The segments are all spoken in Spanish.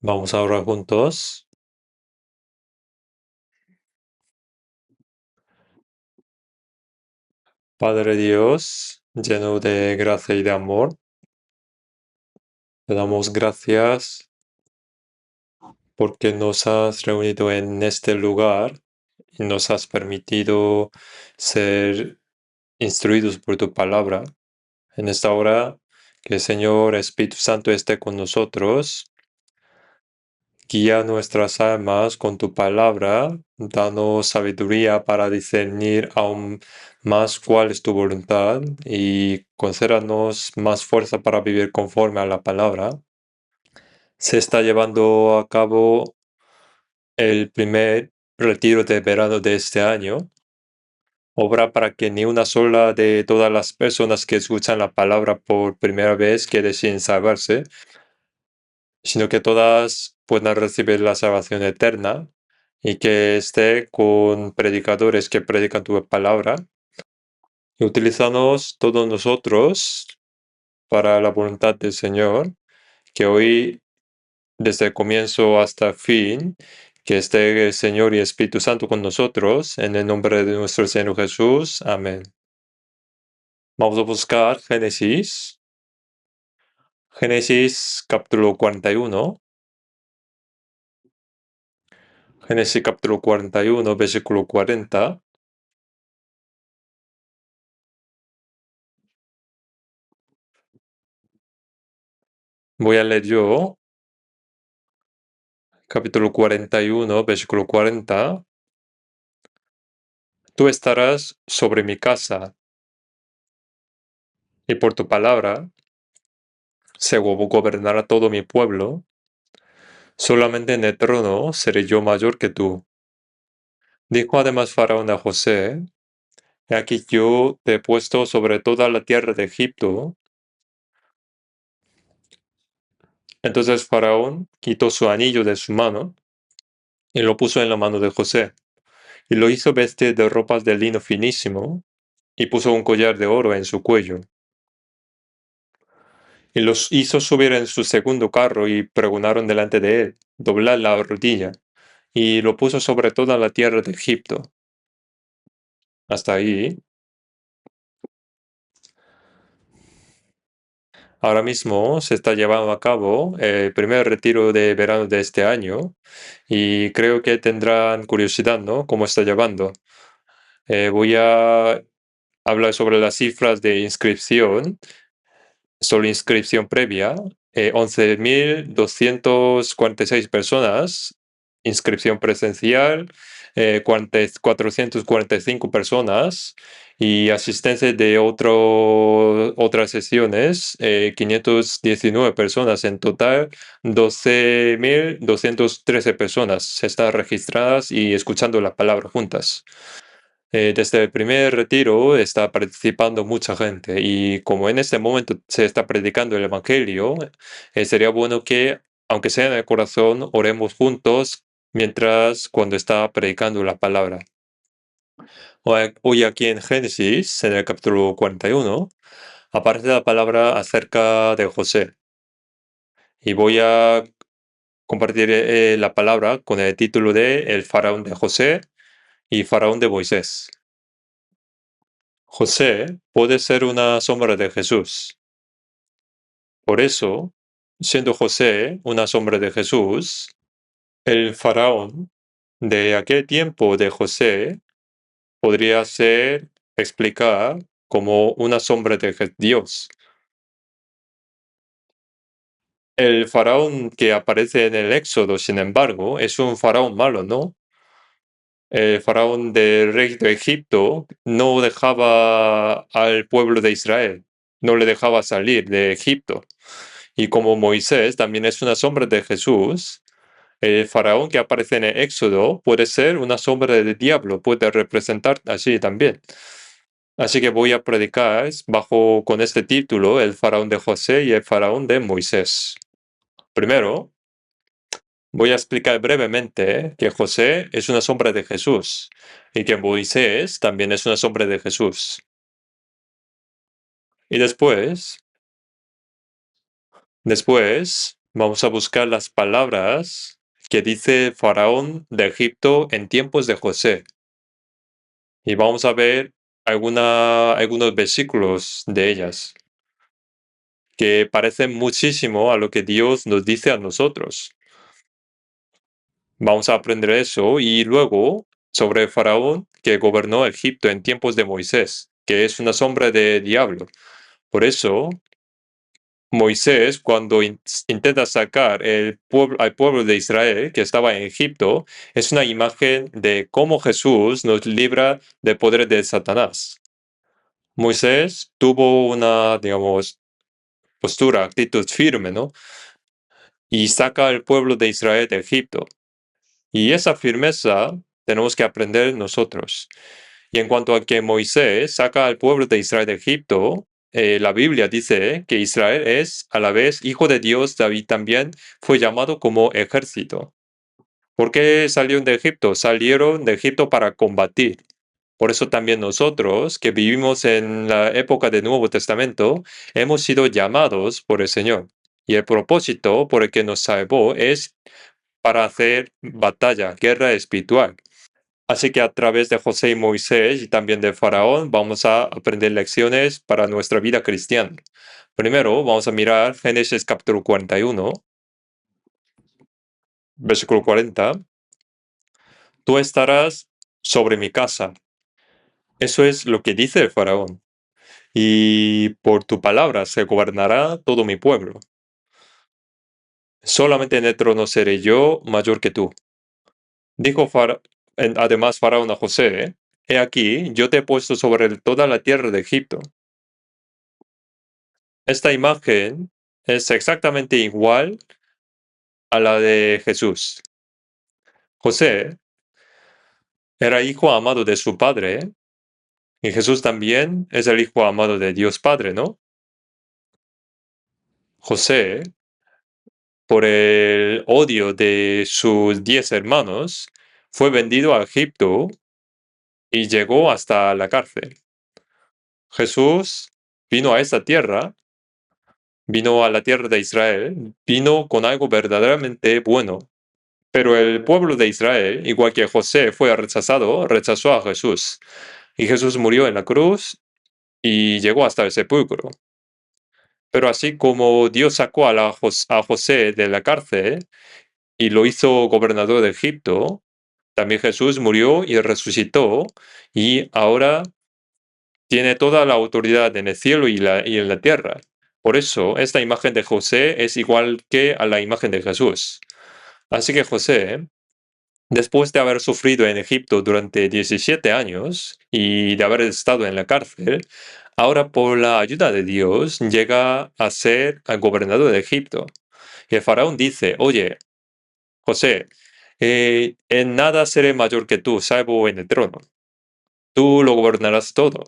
Vamos a orar juntos. Padre Dios, lleno de gracia y de amor, te damos gracias porque nos has reunido en este lugar y nos has permitido ser instruidos por tu palabra. En esta hora, que el Señor Espíritu Santo esté con nosotros. Guía nuestras almas con tu palabra, danos sabiduría para discernir aún más cuál es tu voluntad y concédanos más fuerza para vivir conforme a la palabra. Se está llevando a cabo el primer retiro de verano de este año. Obra para que ni una sola de todas las personas que escuchan la palabra por primera vez quede sin salvarse, sino que todas puedan recibir la salvación eterna y que esté con predicadores que predican tu palabra. Y utilízanos todos nosotros para la voluntad del Señor, que hoy, desde el comienzo hasta el fin, que esté el Señor y Espíritu Santo con nosotros, en el nombre de nuestro Señor Jesús. Amén. Vamos a buscar Génesis capítulo 41. Génesis capítulo 41, versículo 40. Voy a leer yo, capítulo 41, versículo 40. Tú estarás sobre mi casa, y por tu palabra se gobernará todo mi pueblo. Solamente en el trono seré yo mayor que tú. Dijo además Faraón a José: He aquí yo te he puesto sobre toda la tierra de Egipto. Entonces Faraón quitó su anillo de su mano y lo puso en la mano de José, y lo hizo vestir de ropas de lino finísimo, y puso un collar de oro en su cuello. Y los hizo subir en su segundo carro y pregonaron delante de él: Doblad la rodilla. Y lo puso sobre toda la tierra de Egipto. Hasta ahí. Ahora mismo se está llevando a cabo el primer retiro de verano de este año y creo que tendrán curiosidad, ¿no? ¿Cómo está llevando? Voy a hablar sobre las cifras de inscripción. Solo inscripción previa, 11.246 personas. Inscripción presencial, 445 personas. Y asistencia de otras sesiones, 519 personas. En total, 12.213 personas están registradas y escuchando la palabra juntas. Desde el primer retiro está participando mucha gente y como en este momento se está predicando el Evangelio, sería bueno que, aunque sea en el corazón, oremos juntos mientras cuando está predicando la palabra. Hoy aquí en Génesis, en el capítulo 41, aparece la palabra acerca de José. Y voy a compartir la palabra con el título de El faraón de José y faraón de Moisés. José puede ser una sombra de Jesús. Por eso, siendo José una sombra de Jesús, el faraón de aquel tiempo de José podría ser explicar como una sombra de Dios. El faraón que aparece en el Éxodo, sin embargo, es un faraón malo, ¿no? El faraón del rey de Egipto no dejaba al pueblo de Israel, no le dejaba salir de Egipto. Y como Moisés también es una sombra de Jesús, el faraón que aparece en el Éxodo puede ser una sombra del diablo, puede representar así también. Así que voy a predicar con este título: el faraón de José y el faraón de Moisés. Primero, voy a explicar brevemente que José es una sombra de Jesús y que Moisés también es una sombra de Jesús. Y después Vamos a buscar las palabras que dice Faraón de Egipto en tiempos de José. Y vamos a ver algunos versículos de ellas que parecen muchísimo a lo que Dios nos dice a nosotros. Vamos a aprender eso y luego sobre Faraón que gobernó Egipto en tiempos de Moisés, que es una sombra de diablo. Por eso, Moisés, cuando intenta sacar al pueblo de Israel que estaba en Egipto, es una imagen de cómo Jesús nos libra del poder de Satanás. Moisés tuvo una, digamos, postura, actitud firme, ¿no? Y saca al pueblo de Israel de Egipto. Y esa firmeza tenemos que aprender nosotros. Y en cuanto a que Moisés saca al pueblo de Israel de Egipto, la Biblia dice que Israel es a la vez hijo de Dios. David también fue llamado como ejército. ¿Por qué salieron de Egipto? Salieron de Egipto para combatir. Por eso también nosotros, que vivimos en la época del Nuevo Testamento, hemos sido llamados por el Señor. Y el propósito por el que nos salvó es para hacer batalla, guerra espiritual. Así que a través de José y Moisés y también de Faraón vamos a aprender lecciones para nuestra vida cristiana. Primero vamos a mirar Génesis capítulo 41, versículo 40. Tú estarás sobre mi casa. Eso es lo que dice el Faraón. Y por tu palabra se gobernará todo mi pueblo. Solamente en el trono seré yo mayor que tú. Dijo además Faraón a José, he aquí, yo te he puesto sobre toda la tierra de Egipto. Esta imagen es exactamente igual a la de Jesús. José era hijo amado de su padre, y Jesús también es el hijo amado de Dios Padre, ¿no? José, por el odio de sus 10 hermanos, fue vendido a Egipto y llegó hasta la cárcel. Jesús vino a esta tierra, vino a la tierra de Israel, vino con algo verdaderamente bueno. Pero el pueblo de Israel, igual que José fue rechazado, rechazó a Jesús. Y Jesús murió en la cruz y llegó hasta el sepulcro. Pero así como Dios sacó a José de la cárcel y lo hizo gobernador de Egipto, también Jesús murió y resucitó y ahora tiene toda la autoridad en el cielo y en la tierra. Por eso, esta imagen de José es igual que a la imagen de Jesús. Así que José, después de haber sufrido en Egipto durante 17 años y de haber estado en la cárcel, ahora por la ayuda de Dios llega a ser el gobernador de Egipto. Y el faraón dice, oye, José, en nada seré mayor que tú, salvo en el trono. Tú lo gobernarás todo.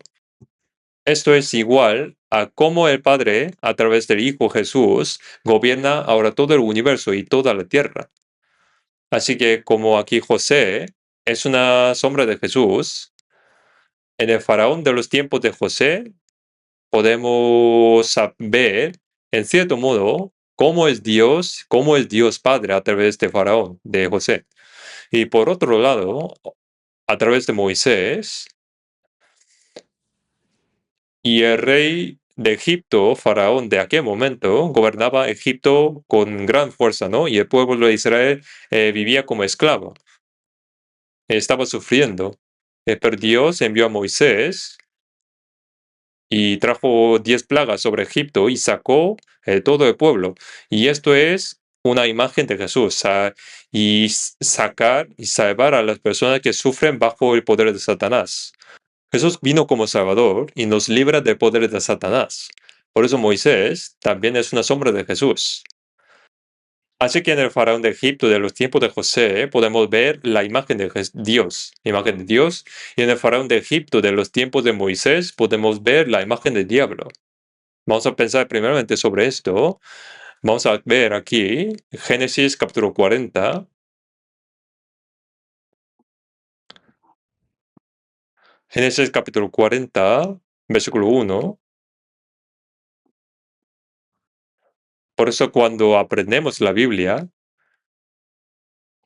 Esto es igual a cómo el Padre, a través del Hijo Jesús, gobierna ahora todo el universo y toda la tierra. Así que como aquí José es una sombra de Jesús, en el faraón de los tiempos de José podemos ver, en cierto modo, cómo es Dios Padre a través de faraón, de José. Y por otro lado, a través de Moisés, y el rey de Egipto, faraón de aquel momento, gobernaba Egipto con gran fuerza, ¿no? Y el pueblo de Israel vivía como esclavo, estaba sufriendo. Pero Dios envió a Moisés y trajo 10 plagas sobre Egipto y sacó todo el pueblo. Y esto es una imagen de Jesús, y sacar y salvar a las personas que sufren bajo el poder de Satanás. Jesús vino como Salvador y nos libra del poder de Satanás. Por eso Moisés también es una sombra de Jesús. Así que en el faraón de Egipto de los tiempos de José podemos ver la imagen de Dios, imagen de Dios, y en el faraón de Egipto de los tiempos de Moisés podemos ver la imagen del diablo. Vamos a pensar primeramente sobre esto. Vamos a ver aquí Génesis capítulo 40. Génesis capítulo 40, versículo 1. Por eso cuando aprendemos la Biblia,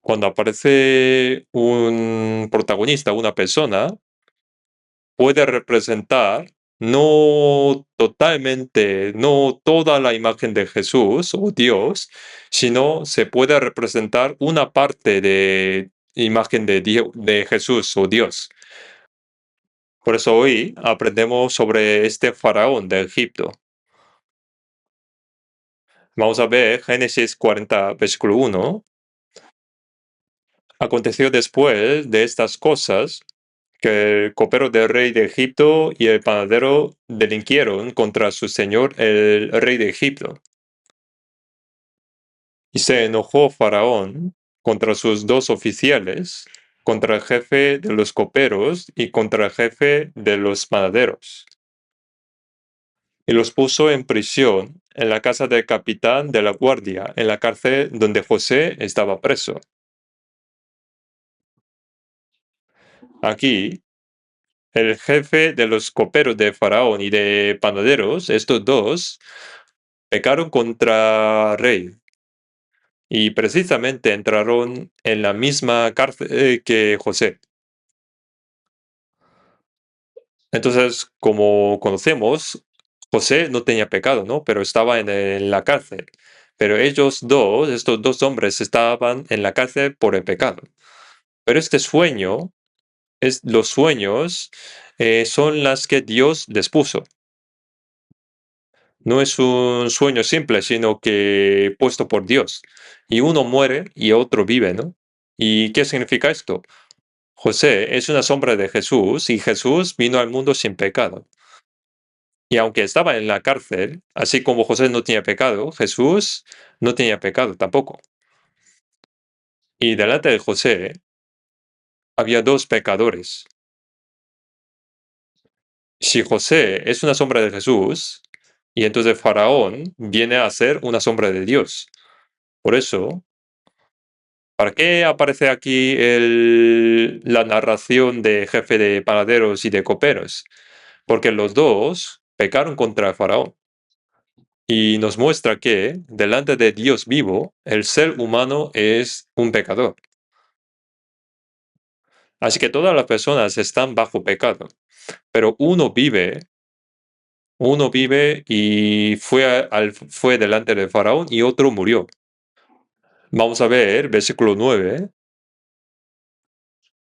cuando aparece un protagonista, una persona, puede representar no totalmente, no toda la imagen de Jesús o Dios, sino se puede representar una parte de imagen de Jesús o Dios. Por eso hoy aprendemos sobre este faraón de Egipto. Vamos a ver Génesis 40, versículo 1. Aconteció después de estas cosas que el copero del rey de Egipto y el panadero delinquieron contra su señor el rey de Egipto. Y se enojó Faraón contra sus dos oficiales, contra el jefe de los coperos y contra el jefe de los panaderos. Y los puso en prisión en la casa del capitán de la guardia, en la cárcel donde José estaba preso. Aquí, el jefe de los coperos de Faraón y de panaderos, estos dos, pecaron contra el rey y precisamente entraron en la misma cárcel que José. Entonces, como conocemos, José no tenía pecado, ¿no? Pero estaba en la cárcel. Pero ellos dos, estos dos hombres, estaban en la cárcel por el pecado. Pero este sueño, los sueños son las que Dios les puso. No es un sueño simple, sino que puesto por Dios. Y uno muere y otro vive, ¿no? ¿Y qué significa esto? José es una sombra de Jesús y Jesús vino al mundo sin pecado. Y aunque estaba en la cárcel, así como José no tenía pecado, Jesús no tenía pecado tampoco. Y delante de José había dos pecadores. Si José es una sombra de Jesús, y entonces Faraón viene a ser una sombra de Dios. Por eso, ¿para qué aparece aquí la narración de jefe de panaderos y de coperos? Porque los dos pecaron contra el Faraón. Y nos muestra que, delante de Dios vivo, el ser humano es un pecador. Así que todas las personas están bajo pecado. Pero uno vive y fue delante del faraón y otro murió. Vamos a ver, versículo 9.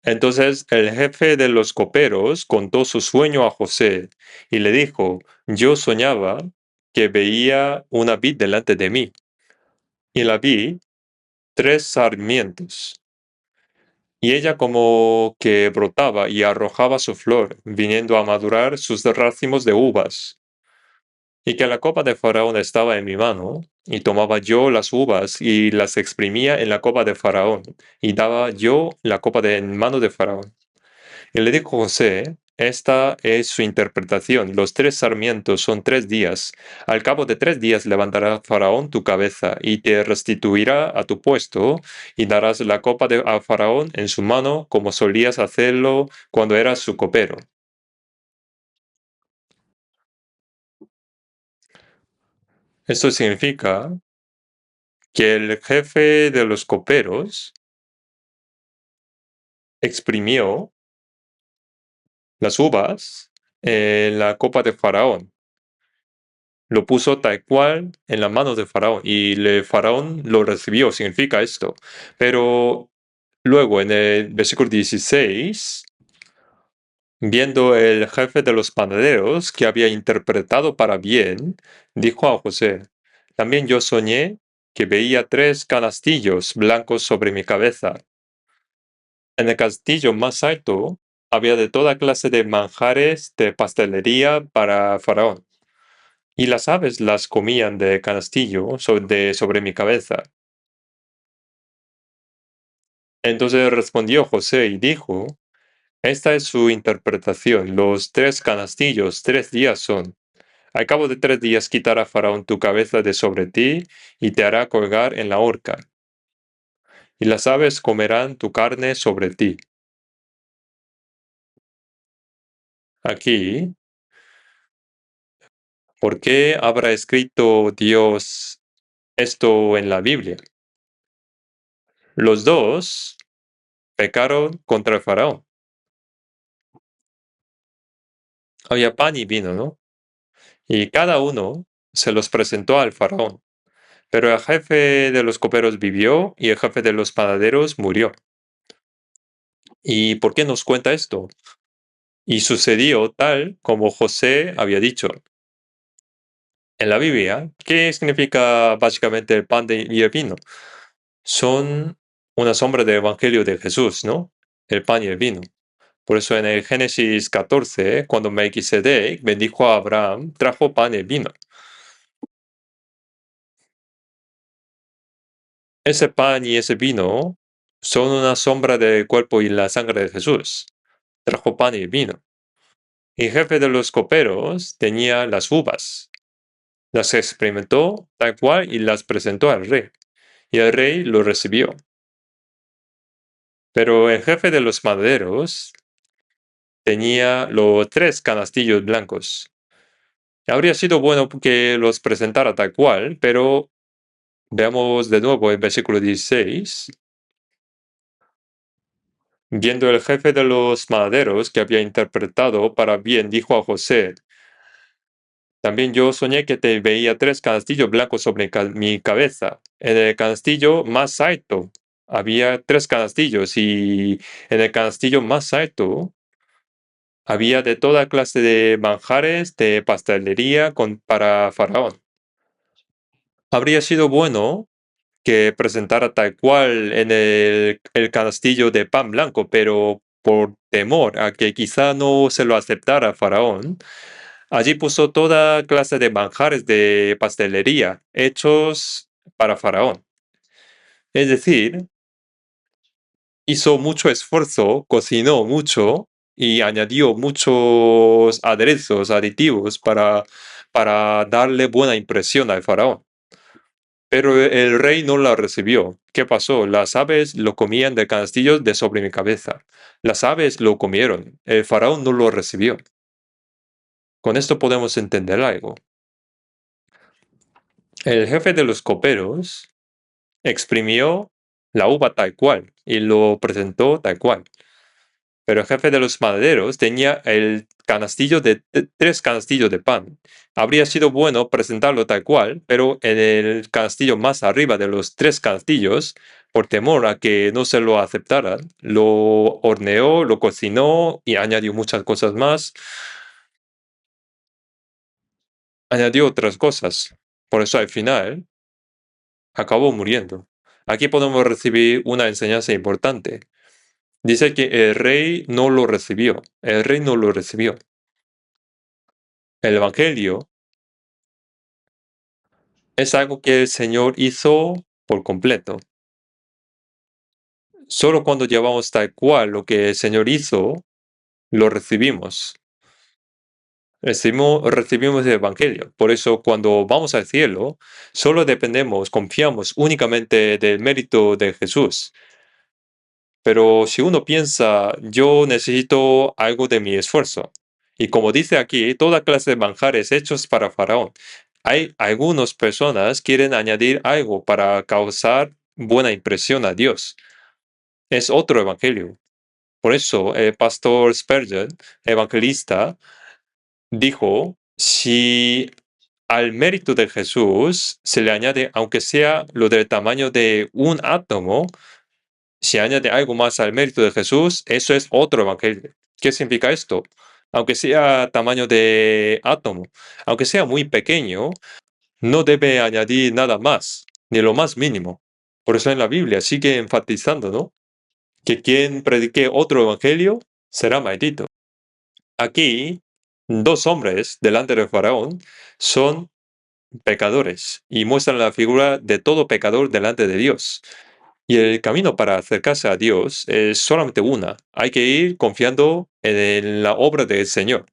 Entonces el jefe de los coperos contó su sueño a José y le dijo, yo soñaba que veía una vid delante de mí y la vi tres sarmientos y ella como que brotaba y arrojaba su flor, viniendo a madurar sus racimos de uvas. Y que la copa de Faraón estaba en mi mano, y tomaba yo las uvas y las exprimía en la copa de Faraón, y daba yo la copa en mano de Faraón. Y le dijo José, esta es su interpretación, los tres sarmientos son 3 días. Al cabo de 3 días levantará Faraón tu cabeza y te restituirá a tu puesto y darás la copa a Faraón en su mano como solías hacerlo cuando eras su copero. Esto significa que el jefe de los coperos exprimió las uvas en la copa de Faraón. Lo puso tal cual en las manos de Faraón y Faraón lo recibió, significa esto. Pero luego en el versículo 16, viendo el jefe de los panaderos que había interpretado para bien, dijo a José, también yo soñé que veía 3 canastillos blancos sobre mi cabeza. En el castillo más alto había de toda clase de manjares de pastelería para Faraón, y las aves las comían de canastillo sobre mi cabeza. Entonces respondió José y dijo, esta es su interpretación, los 3 canastillos 3 días son. Al cabo de 3 días quitará Faraón tu cabeza de sobre ti y te hará colgar en la horca, y las aves comerán tu carne sobre ti. Aquí, ¿por qué habrá escrito Dios esto en la Biblia. Los dos pecaron contra el faraón. Había pan y vino, ¿no? Y cada uno se los presentó al faraón. Pero el jefe de los coperos vivió y el jefe de los panaderos murió. ¿Y por qué nos cuenta esto? Y sucedió tal como José había dicho. En la Biblia, ¿qué significa básicamente el pan y el vino? Son una sombra del Evangelio de Jesús, ¿no? El pan y el vino. Por eso en el Génesis 14, cuando Melquisedec bendijo a Abraham, trajo pan y vino. Ese pan y ese vino son una sombra del cuerpo y la sangre de Jesús. Trajo pan y vino. Y el jefe de los coperos tenía las uvas. Las experimentó tal cual y las presentó al rey. Y el rey lo recibió. Pero el jefe de los maderos tenía los 3 canastillos blancos. Habría sido bueno que los presentara tal cual, pero veamos de nuevo el versículo 16. Viendo el jefe de los maderos que había interpretado para bien, dijo a José: también yo soñé que te veía 3 canastillos blancos sobre mi cabeza. En el canastillo más alto había 3 canastillos y en el canastillo más alto había de toda clase de manjares de pastelería para Faraón. Habría sido bueno que presentara tal cual en el canastillo de pan blanco, pero por temor a que quizá no se lo aceptara Faraón, allí puso toda clase de manjares de pastelería hechos para Faraón. Es decir, hizo mucho esfuerzo, cocinó mucho y añadió muchos aderezos, aditivos para darle buena impresión al faraón. Pero el rey no la recibió. ¿Qué pasó? Las aves lo comían del canastillo de sobre mi cabeza. Las aves lo comieron. El faraón no lo recibió. Con esto podemos entender algo. El jefe de los coperos exprimió la uva tal cual y lo presentó tal cual. Pero el jefe de los maderos tenía el canastillo de 3 canastillos de pan. Habría sido bueno presentarlo tal cual, pero en el canastillo más arriba de los 3 canastillos, por temor a que no se lo aceptaran, lo horneó, lo cocinó y añadió muchas cosas más. Añadió otras cosas. Por eso al final acabó muriendo. Aquí podemos recibir una enseñanza importante. Dice que el rey no lo recibió. El rey no lo recibió. El Evangelio es algo que el Señor hizo por completo. Solo cuando llevamos tal cual lo que el Señor hizo, lo recibimos. Recibimos el Evangelio. Por eso cuando vamos al cielo, solo dependemos, confiamos únicamente del mérito de Jesús. Pero si uno piensa, yo necesito algo de mi esfuerzo. Y como dice aquí, toda clase de manjares hechos para Faraón. Hay algunas personas que quieren añadir algo para causar buena impresión a Dios. Es otro evangelio. Por eso el pastor Spurgeon, evangelista, dijo, si al mérito de Jesús se le añade, aunque sea lo del tamaño de un átomo, si añade algo más al mérito de Jesús, eso es otro evangelio. ¿Qué significa esto? Aunque sea tamaño de átomo, aunque sea muy pequeño, no debe añadir nada más, ni lo más mínimo. Por eso en la Biblia sigue enfatizando, ¿no? Que quien predique otro evangelio será maldito. Aquí, 2 hombres delante del faraón son pecadores y muestran la figura de todo pecador delante de Dios. Y el camino para acercarse a Dios es solamente una. Hay que ir confiando en la obra del Señor.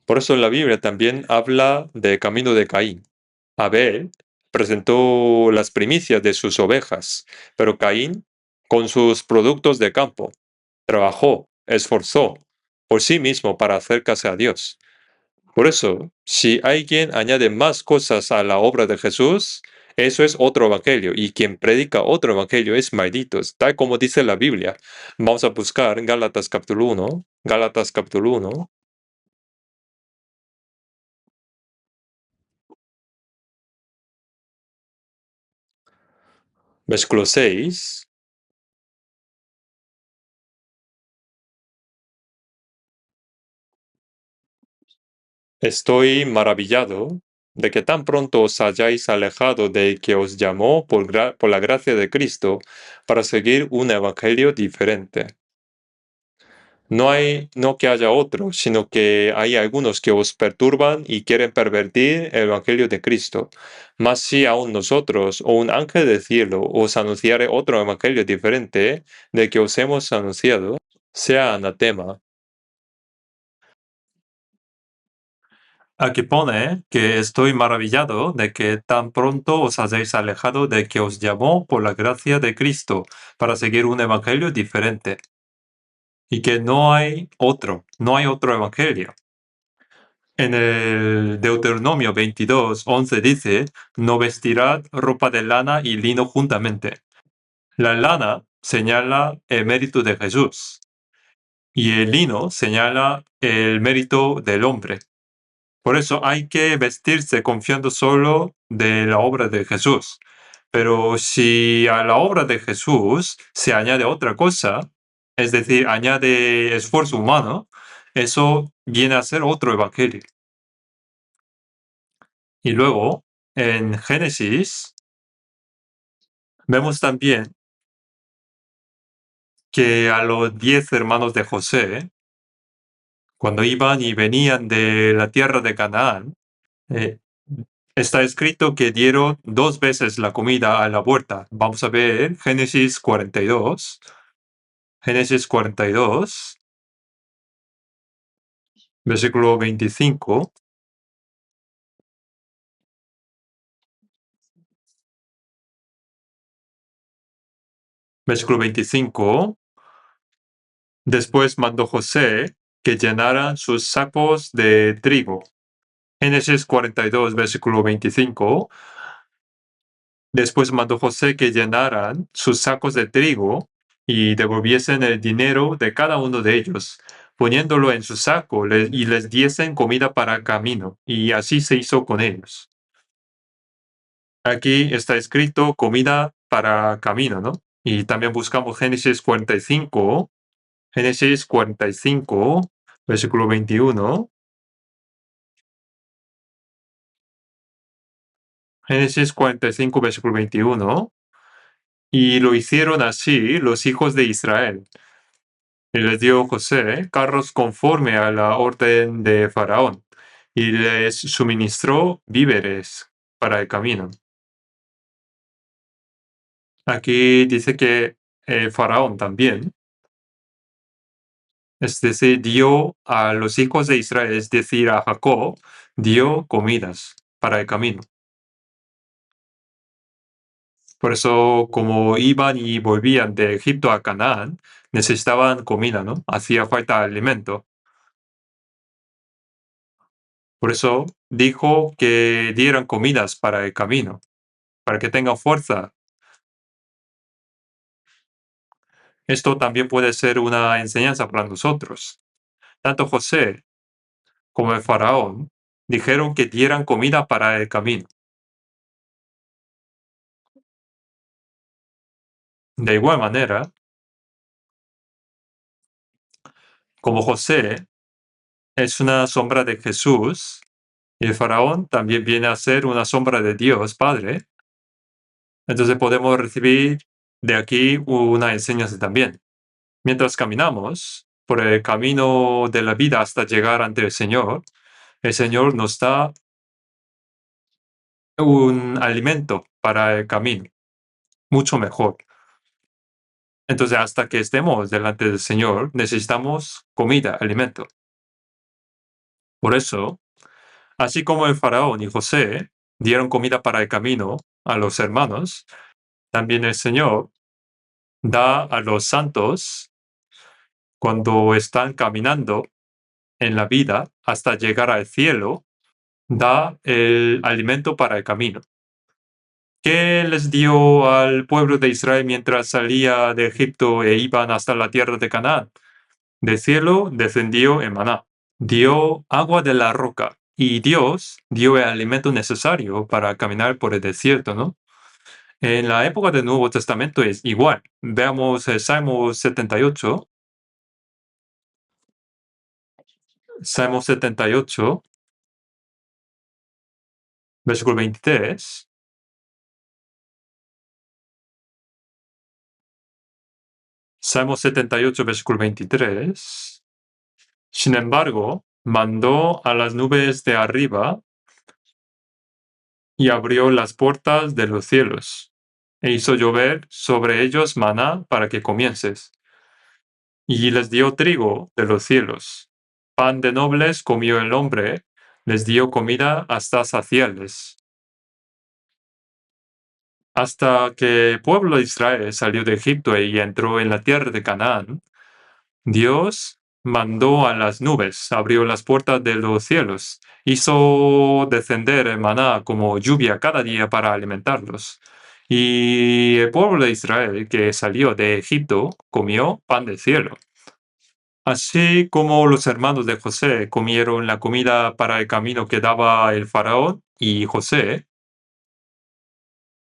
Por eso la Biblia también habla del camino de Caín. Abel presentó las primicias de sus ovejas, pero Caín, con sus productos de campo, trabajó, esforzó por sí mismo para acercarse a Dios. Por eso, si alguien añade más cosas a la obra de Jesús, Eso es otro evangelio, y quien predica otro evangelio es maldito, tal como dice la Biblia. Vamos a buscar Gálatas capítulo 1, Gálatas capítulo 1, versículo 6. Estoy maravillado de que tan pronto os hayáis alejado del que os llamó por la gracia de Cristo para seguir un evangelio diferente. No que haya otro, sino que hay algunos que os perturban y quieren pervertir el evangelio de Cristo. Mas si aún nosotros o un ángel del cielo os anunciare otro evangelio diferente del que os hemos anunciado, sea anatema. Aquí pone que estoy maravillado de que tan pronto os hayáis alejado de que os llamó por la gracia de Cristo para seguir un evangelio diferente. Y que no hay otro evangelio. En el Deuteronomio 22:11 dice, no vestirá ropa de lana y lino juntamente. La lana señala el mérito de Jesús y el lino señala el mérito del hombre. Por eso hay que vestirse confiando solo de la obra de Jesús. Pero si a la obra de Jesús se añade otra cosa, es decir, añade esfuerzo humano, eso viene a ser otro evangelio. Y luego, en Génesis, vemos también que a los 10 hermanos de José, cuando iban y venían de la tierra de Canaán, eh, está escrito que dieron 2 veces la comida a la huerta. Vamos a ver Génesis 42. Génesis 42, versículo 25. Versículo 25. Después mandó José que llenaran sus sacos de trigo. Génesis 42, versículo 25. Después mandó José que llenaran sus sacos de trigo y devolviesen el dinero de cada uno de ellos, poniéndolo en su saco y les diesen comida para camino. Y así se hizo con ellos. Aquí está escrito comida para camino, ¿no? Y también buscamos Génesis 45, Génesis 45, versículo 21. Génesis 45, versículo 21. Y lo hicieron así los hijos de Israel. Y les dio José carros conforme a la orden de Faraón, y les suministró víveres para el camino. Aquí dice que Faraón también, es decir, dio a los hijos de Israel, es decir, a Jacob, dio comidas para el camino. Por eso, como iban y volvían de Egipto a Canaán, necesitaban comida, ¿no? Hacía falta alimento. Por eso dijo que dieran comidas para el camino, para que tengan fuerza. Esto también puede ser una enseñanza para nosotros. Tanto José como el faraón dijeron que dieran comida para el camino. De igual manera, como José es una sombra de Jesús y el faraón también viene a ser una sombra de Dios Padre, entonces podemos recibir de aquí una enseñanza también. Mientras caminamos por el camino de la vida hasta llegar ante el Señor nos da un alimento para el camino, mucho mejor. Entonces, hasta que estemos delante del Señor, necesitamos comida, alimento. Por eso, así como el faraón y José dieron comida para el camino a los hermanos, también el Señor da a los santos cuando están caminando en la vida hasta llegar al cielo, da el alimento para el camino. ¿Qué les dio al pueblo de Israel mientras salía de Egipto e iban hasta la tierra de Canaán? Del cielo descendió el maná, dio agua de la roca y Dios dio el alimento necesario para caminar por el desierto, ¿no? En la época del Nuevo Testamento es igual. Veamos el Salmo 78. Salmo 78, versículo 23. Salmo 78, versículo 23. Sin embargo, mandó a las nubes de arriba y abrió las puertas de los cielos, e hizo llover sobre ellos maná para que comienses. Y les dio trigo de los cielos. Pan de nobles comió el hombre, les dio comida hasta saciarles. Hasta que el pueblo de Israel salió de Egipto y entró en la tierra de Canaán, Dios mandó a las nubes, abrió las puertas de los cielos, hizo descender el maná como lluvia cada día para alimentarlos. Y el pueblo de Israel que salió de Egipto comió pan del cielo. Así como los hermanos de José comieron la comida para el camino que daba el faraón y José,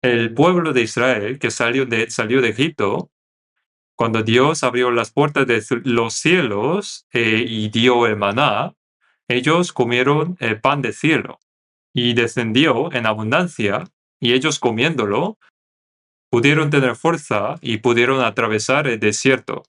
el pueblo de Israel que salió de Egipto, cuando Dios abrió las puertas de los cielos y dio el maná, ellos comieron el pan del cielo y descendió en abundancia, y ellos comiéndolo pudieron tener fuerza y pudieron atravesar el desierto.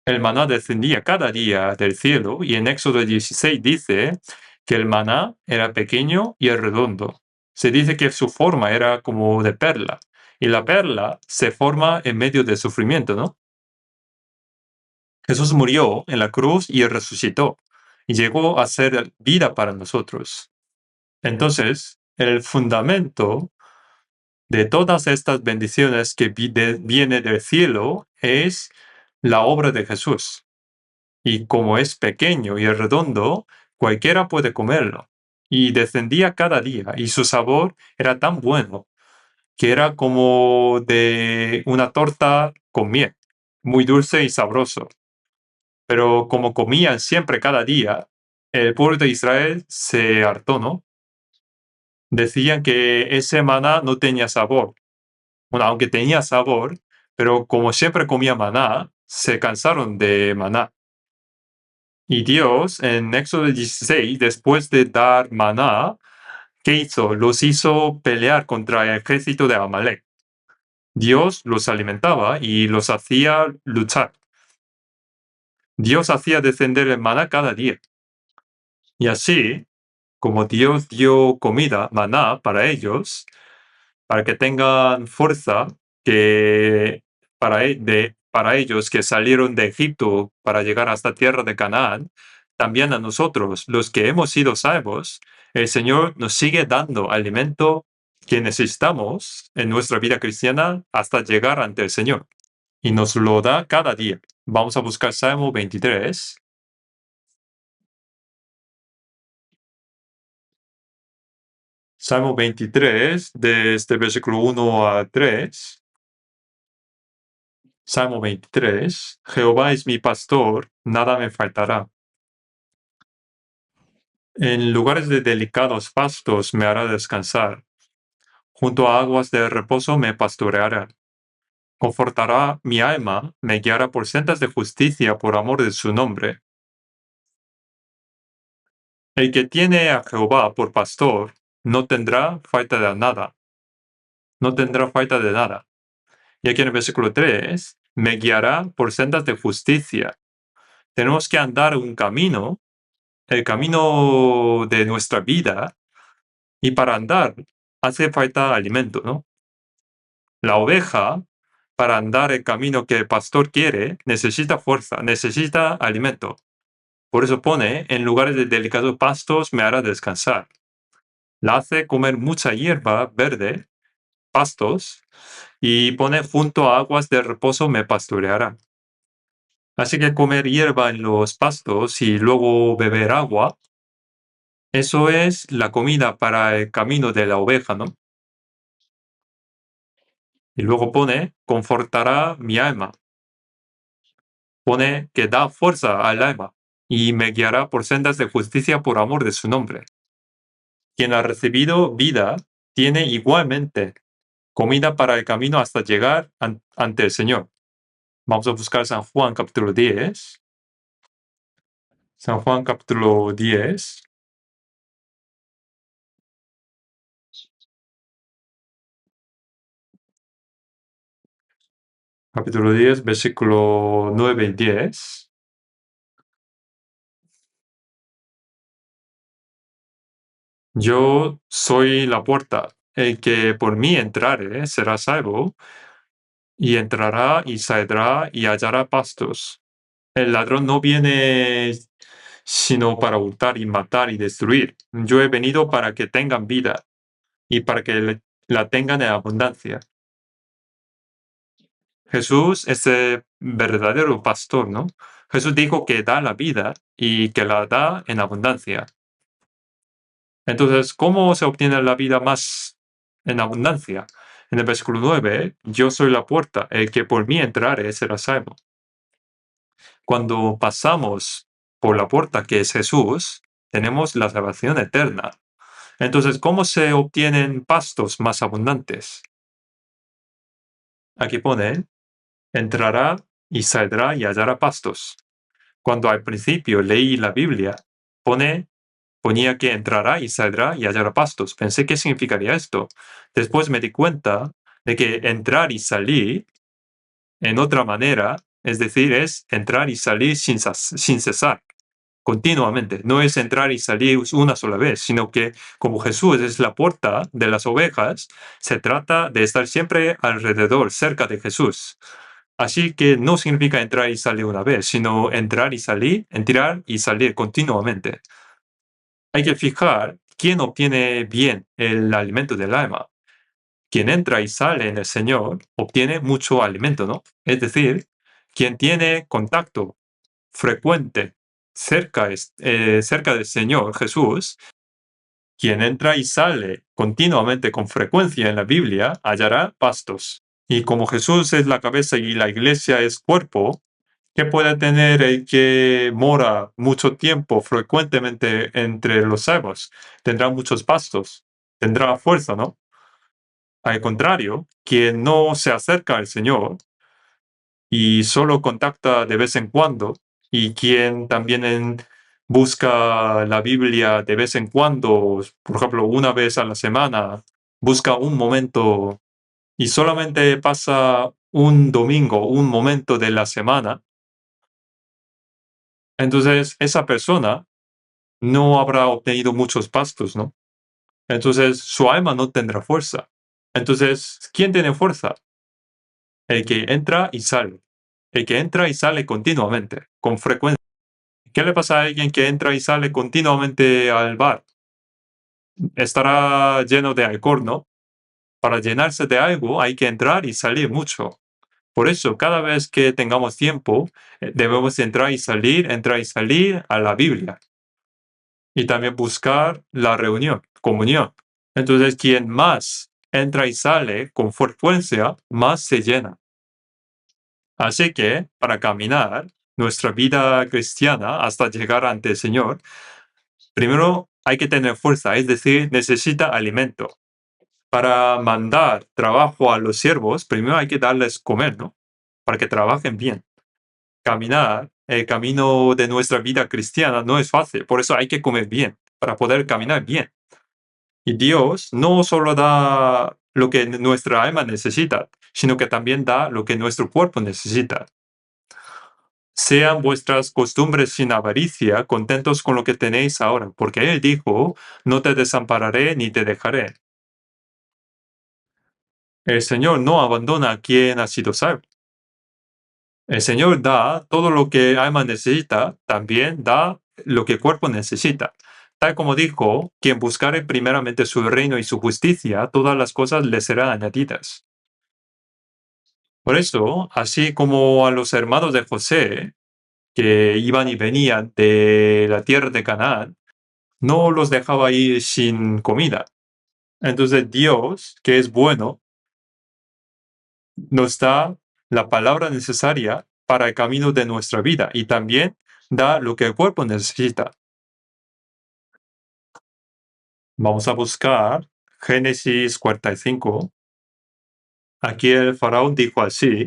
El maná descendía cada día del cielo, y en Éxodo 16 dice que el maná era pequeño y redondo. Se dice que su forma era como de perla, y la perla se forma en medio del sufrimiento, ¿no? Jesús murió en la cruz y resucitó, y llegó a ser vida para nosotros. Entonces, el fundamento de todas estas bendiciones que viene del cielo es la obra de Jesús. Y como es pequeño y redondo, cualquiera puede comerlo. Y descendía cada día, y su sabor era tan bueno que era como de una torta con miel, muy dulce y sabroso. Pero como comían siempre cada día, el pueblo de Israel se hartó, ¿no? Decían que ese maná no tenía sabor. Bueno, aunque tenía sabor, pero como siempre comía maná, se cansaron de maná. Y Dios, en Éxodo 16, después de dar maná, ¿qué hizo? Los hizo pelear contra el ejército de Amalek. Dios los alimentaba y los hacía luchar. Dios hacía descender el maná cada día. Y así, como Dios dio comida, maná, para ellos, para que tengan fuerza, que para ellos que salieron de Egipto para llegar a esta tierra de Canaán, también a nosotros, los que hemos sido salvos, el Señor nos sigue dando alimento que necesitamos en nuestra vida cristiana hasta llegar ante el Señor. Y nos lo da cada día. Vamos a buscar Salmo 23. Salmo 23, desde versículo 1 a 3. Salmo 23. Jehová es mi pastor, nada me faltará. En lugares de delicados pastos me hará descansar. Junto a aguas de reposo me pastoreará. Confortará mi alma, me guiará por sendas de justicia por amor de su nombre. El que tiene a Jehová por pastor no tendrá falta de nada. No tendrá falta de nada. Y aquí en el versículo 3, me guiará por sendas de justicia. Tenemos que andar un camino, el camino de nuestra vida, y para andar hace falta alimento, ¿no? La oveja, para andar el camino que el pastor quiere, necesita fuerza, necesita alimento. Por eso pone, en lugares de delicados pastos me hará descansar. La hace comer mucha hierba verde, pastos, y pone junto a aguas de reposo me pastoreará. Así que comer hierba en los pastos y luego beber agua, eso es la comida para el camino de la oveja, ¿no? Y luego pone, confortará mi alma. Pone que da fuerza al alma y me guiará por sendas de justicia por amor de su nombre. Quien ha recibido vida tiene igualmente comida para el camino hasta llegar ante el Señor. Vamos a buscar San Juan capítulo 10. San Juan capítulo 10. Capítulo 10, versículo 9 y 10. Yo soy la puerta. El que por mí entrare será salvo, y entrará y saldrá y hallará pastos. El ladrón no viene sino para hurtar y matar y destruir. Yo he venido para que tengan vida y para que la tengan en abundancia. Jesús es el verdadero pastor, ¿no? Jesús dijo que da la vida y que la da en abundancia. Entonces, ¿cómo se obtiene la vida más en abundancia? En el versículo 9, yo soy la puerta, el que por mí entrare será salvo. Cuando pasamos por la puerta que es Jesús, tenemos la salvación eterna. Entonces, ¿cómo se obtienen pastos más abundantes? Aquí pone, entrará y saldrá y hallará pastos. Cuando al principio leí la Biblia, ponía que entrará y saldrá y hallará pastos. Pensé qué significaría esto. Después me di cuenta de que entrar y salir en otra manera, es decir, es entrar y salir sin cesar, continuamente. No es entrar y salir una sola vez, sino que como Jesús es la puerta de las ovejas, se trata de estar siempre alrededor, cerca de Jesús. Así que no significa entrar y salir una vez, sino entrar y salir continuamente. Hay que fijar quién obtiene bien el alimento del alma. Quien entra y sale en el Señor obtiene mucho alimento, ¿no? Es decir, quien tiene contacto frecuente cerca del Señor Jesús, quien entra y sale continuamente con frecuencia en la Biblia, hallará pastos. Y como Jesús es la cabeza y la iglesia es cuerpo, ¿qué puede tener el que mora mucho tiempo frecuentemente entre los salvos? Tendrá muchos pastos, tendrá fuerza, ¿no? Al contrario, quien no se acerca al Señor y solo contacta de vez en cuando, y quien también busca la Biblia de vez en cuando, por ejemplo, una vez a la semana, busca un momento y solamente pasa un domingo, un momento de la semana, entonces esa persona no habrá obtenido muchos pastos, ¿no? Entonces su alma no tendrá fuerza. Entonces, ¿quién tiene fuerza? El que entra y sale. El que entra y sale continuamente, con frecuencia. ¿Qué le pasa a alguien que entra y sale continuamente al bar? Estará lleno de alcohol, ¿no? Para llenarse de algo hay que entrar y salir mucho. Por eso, cada vez que tengamos tiempo, debemos entrar y salir a la Biblia. Y también buscar la reunión, comunión. Entonces, quien más entra y sale con frecuencia, más se llena. Así que, para caminar nuestra vida cristiana hasta llegar ante el Señor, primero hay que tener fuerza, es decir, necesita alimento. Para mandar trabajo a los siervos, primero hay que darles comer, ¿no? Para que trabajen bien. Caminar, el camino de nuestra vida cristiana no es fácil, por eso hay que comer bien, para poder caminar bien. Y Dios no solo da lo que nuestra alma necesita, sino que también da lo que nuestro cuerpo necesita. Sean vuestras costumbres sin avaricia, contentos con lo que tenéis ahora, porque Él dijo, no te desampararé ni te dejaré. El Señor no abandona a quien ha sido salvo. El Señor da todo lo que alma necesita, también da lo que cuerpo necesita. Tal como dijo, quien buscare primeramente su reino y su justicia, todas las cosas le serán añadidas. Por eso, así como a los hermanos de José, que iban y venían de la tierra de Canaán, no los dejaba ir sin comida. Entonces Dios, que es bueno, nos da la palabra necesaria para el camino de nuestra vida y también da lo que el cuerpo necesita. Vamos a buscar Génesis 45. Aquí el faraón dijo así,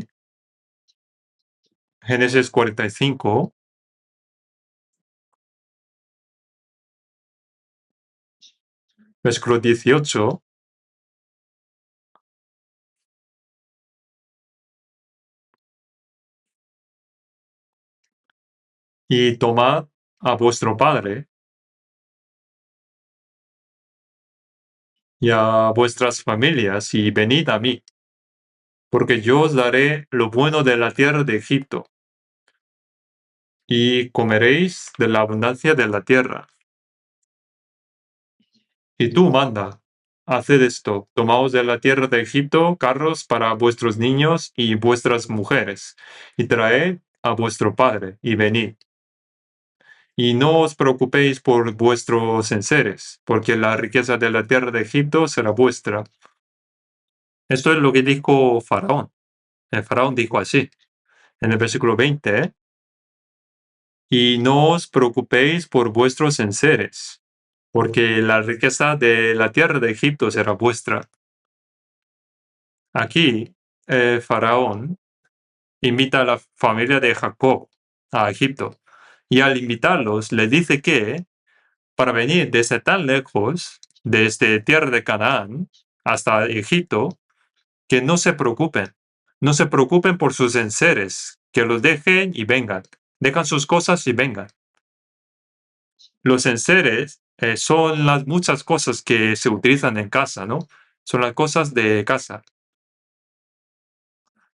Génesis 45, versículo 18. Y tomad a vuestro padre y a vuestras familias y venid a mí, porque yo os daré lo bueno de la tierra de Egipto, y comeréis de la abundancia de la tierra. Y tú manda, haced esto, tomaos de la tierra de Egipto carros para vuestros niños y vuestras mujeres, y traed a vuestro padre, y venid. Y no os preocupéis por vuestros enseres, porque la riqueza de la tierra de Egipto será vuestra. Esto es lo que dijo Faraón. El faraón dijo así, en el versículo 20, y no os preocupéis por vuestros enseres, porque la riqueza de la tierra de Egipto será vuestra. Aquí, Faraón invita a la familia de Jacob a Egipto, y al invitarlos le dice que para venir desde tan lejos, desde tierra de Canaán hasta Egipto, que no se preocupen. No se preocupen por sus enseres, que los dejen y vengan. Dejan sus cosas y vengan. Los enseres son las muchas cosas que se utilizan en casa, ¿no? Son las cosas de casa.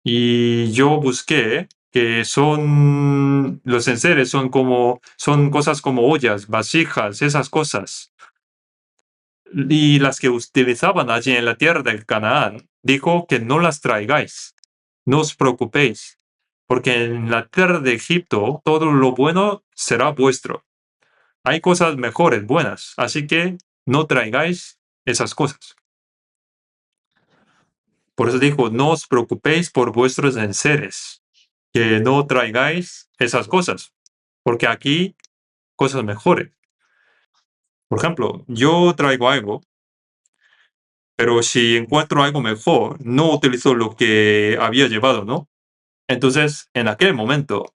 Y yo busqué que son los enseres son cosas como ollas, vasijas, esas cosas. Y las que utilizaban allí en la tierra del Canaán, dijo que no las traigáis, no os preocupéis, porque en la tierra de Egipto todo lo bueno será vuestro. Hay cosas mejores, buenas, así que no traigáis esas cosas. Por eso dijo, no os preocupéis por vuestros enseres, que no traigáis esas cosas, porque aquí cosas mejores. Por ejemplo, yo traigo algo, pero si encuentro algo mejor, no utilizo lo que había llevado, ¿no? Entonces, en aquel momento,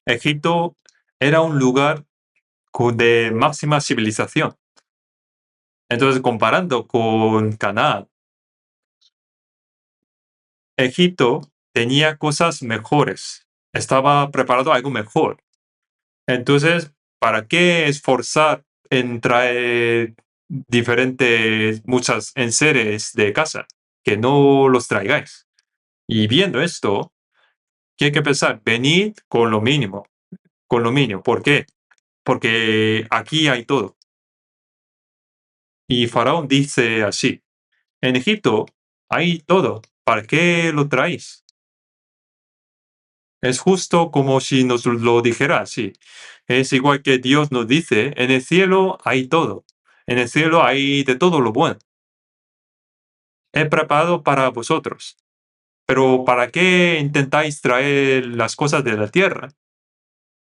Egipto era un lugar de máxima civilización. Entonces, comparando con Canaán, Egipto tenía cosas mejores, estaba preparado a algo mejor. Entonces, ¿para qué esforzar en traer muchas enseres de casa? Que no los traigáis. Y viendo esto, ¿qué hay que pensar? Venid con lo mínimo, con lo mínimo. ¿Por qué? Porque aquí hay todo. Y Faraón dice así, en Egipto hay todo, ¿para qué lo traéis? Es justo como si nos lo dijera así. Es igual que Dios nos dice, en el cielo hay todo. En el cielo hay de todo lo bueno. He preparado para vosotros. Pero ¿para qué intentáis traer las cosas de la tierra?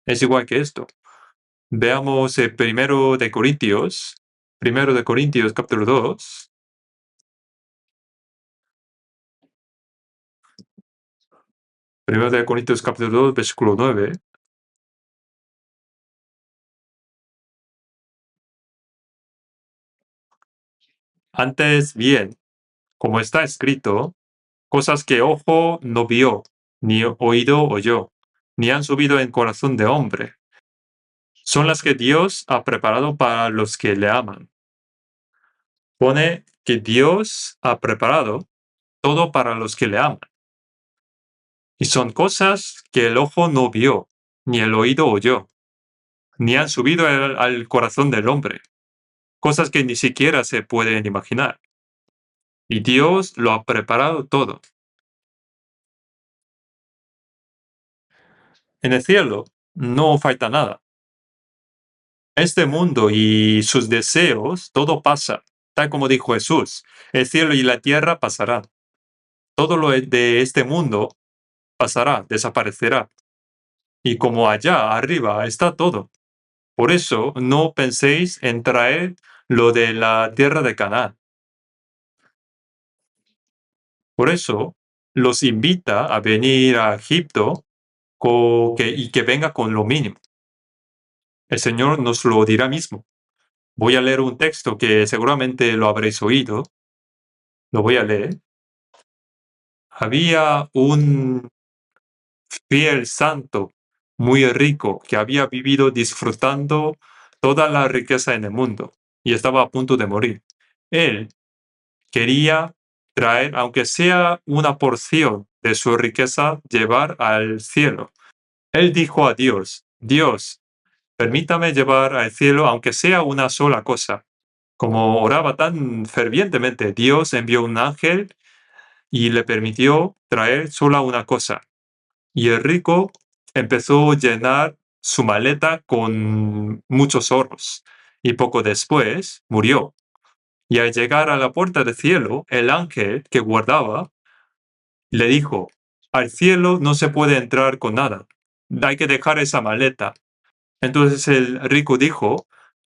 Es igual que esto. Veamos Primero de Corintios capítulo 2. Primero de Corintios capítulo 2, versículo 9. Antes bien, como está escrito, cosas que ojo no vio, ni oído oyó, ni han subido en corazón de hombre, son las que Dios ha preparado para los que le aman. Pone que Dios ha preparado todo para los que le aman. Y son cosas que el ojo no vio, ni el oído oyó, ni han subido al corazón del hombre. Cosas que ni siquiera se pueden imaginar. Y Dios lo ha preparado todo. En el cielo no falta nada. Este mundo y sus deseos, todo pasa, tal como dijo Jesús. El cielo y la tierra pasarán. todo lo de este mundo pasará, desaparecerá. Y como allá arriba está todo. Por eso no penséis en traer lo de la tierra de Canaán. Por eso los invita a venir a Egipto y que venga con lo mínimo. El Señor nos lo dirá mismo. Voy a leer un texto que seguramente lo habréis oído. Lo voy a leer. Había un fiel santo muy rico que había vivido disfrutando toda la riqueza en el mundo y estaba a punto de morir. Él quería traer, aunque sea una porción de su riqueza, llevar al cielo. Él dijo a Dios, Dios, permítame llevar al cielo aunque sea una sola cosa. Como oraba tan fervientemente, Dios envió un ángel y le permitió traer solo una cosa. Y el rico empezó a llenar su maleta con muchos oros. Y poco después murió. Y al llegar a la puerta del cielo, el ángel que guardaba le dijo, al cielo no se puede entrar con nada. Hay que dejar esa maleta. Entonces el rico dijo,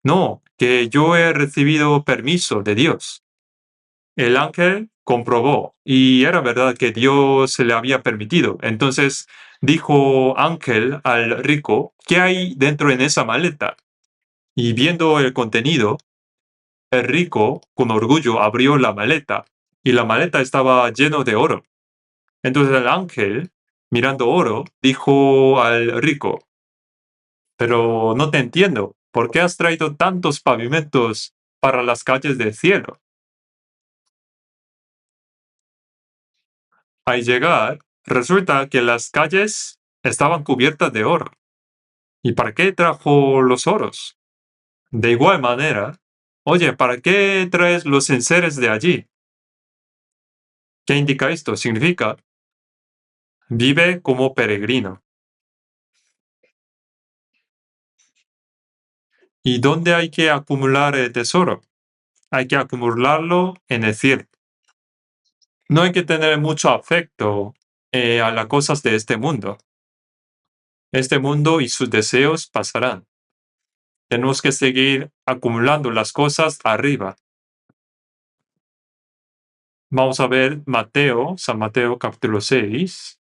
no, que yo he recibido permiso de Dios. El ángel comprobó y era verdad que Dios se le había permitido. Entonces dijo ángel al rico, ¿qué hay dentro en esa maleta? Y viendo el contenido, el rico, con orgullo, abrió la maleta y la maleta estaba lleno de oro. Entonces el ángel, mirando oro, dijo al rico, pero no te entiendo, ¿por qué has traído tantos pavimentos para las calles del cielo? Al llegar, resulta que las calles estaban cubiertas de oro. ¿Y para qué trajo los oros? De igual manera, oye, ¿para qué traes los enseres de allí? ¿Qué indica esto? Significa, vive como peregrino. ¿Y dónde hay que acumular el tesoro? Hay que acumularlo en el cielo. No hay que tener mucho afecto a las cosas de este mundo. Este mundo y sus deseos pasarán. Tenemos que seguir acumulando las cosas arriba. Vamos a ver Mateo, San Mateo capítulo 6.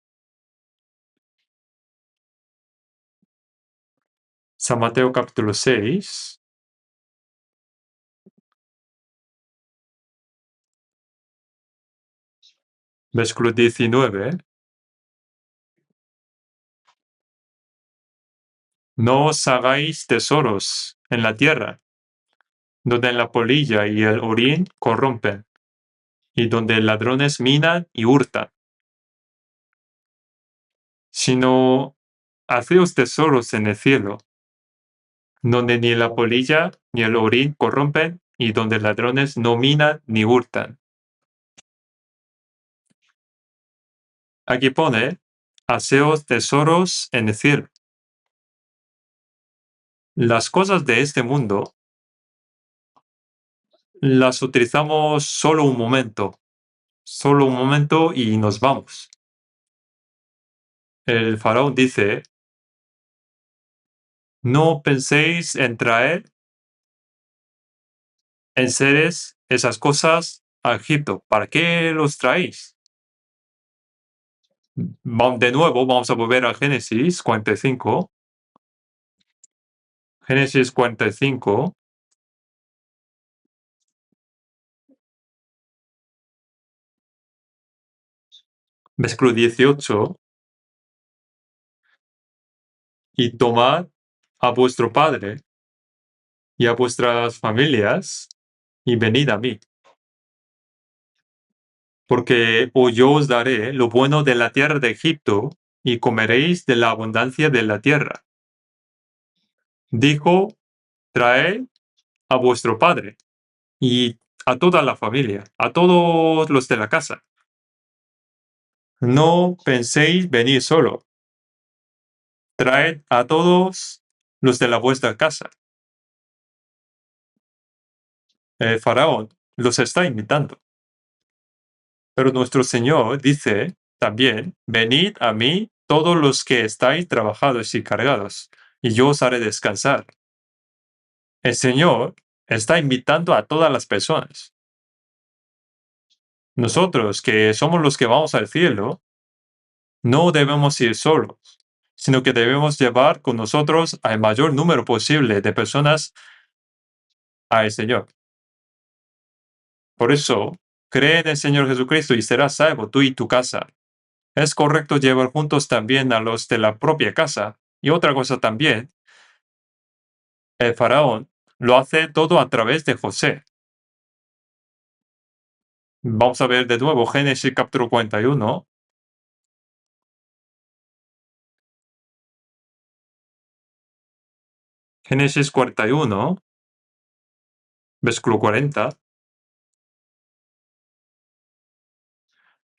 San Mateo capítulo 6. Versículo 19. No os hagáis tesoros en la tierra, donde la polilla y el orín corrompen, y donde ladrones minan y hurtan, sino haceos tesoros en el cielo, donde ni la polilla ni el orín corrompen, y donde ladrones no minan ni hurtan. Aquí pone, haceos tesoros en el cielo. Las cosas de este mundo las utilizamos solo un momento y nos vamos. El faraón dice, no penséis en traer enseres esas cosas a Egipto. ¿Para qué los traéis? De nuevo, vamos a volver a Génesis 45. Génesis 45. Versículo 18. Y tomad a vuestro padre y a vuestras familias y venid a mí. Porque yo os daré lo bueno de la tierra de Egipto y comeréis de la abundancia de la tierra. Dijo, traed a vuestro padre y a toda la familia, a todos los de la casa. No penséis venir solo. Traed a todos los de la vuestra casa. El faraón los está invitando. Pero nuestro Señor dice también, venid a mí todos los que estáis trabajados y cargados, y yo os haré descansar. El Señor está invitando a todas las personas. Nosotros, que somos los que vamos al cielo, no debemos ir solos, sino que debemos llevar con nosotros al mayor número posible de personas al Señor. Por eso, cree en el Señor Jesucristo y serás salvo tú y tu casa. Es correcto llevar juntos también a los de la propia casa. Y otra cosa también, el faraón lo hace todo a través de José. Vamos a ver de nuevo Génesis capítulo 41. Génesis 41, versículo 40.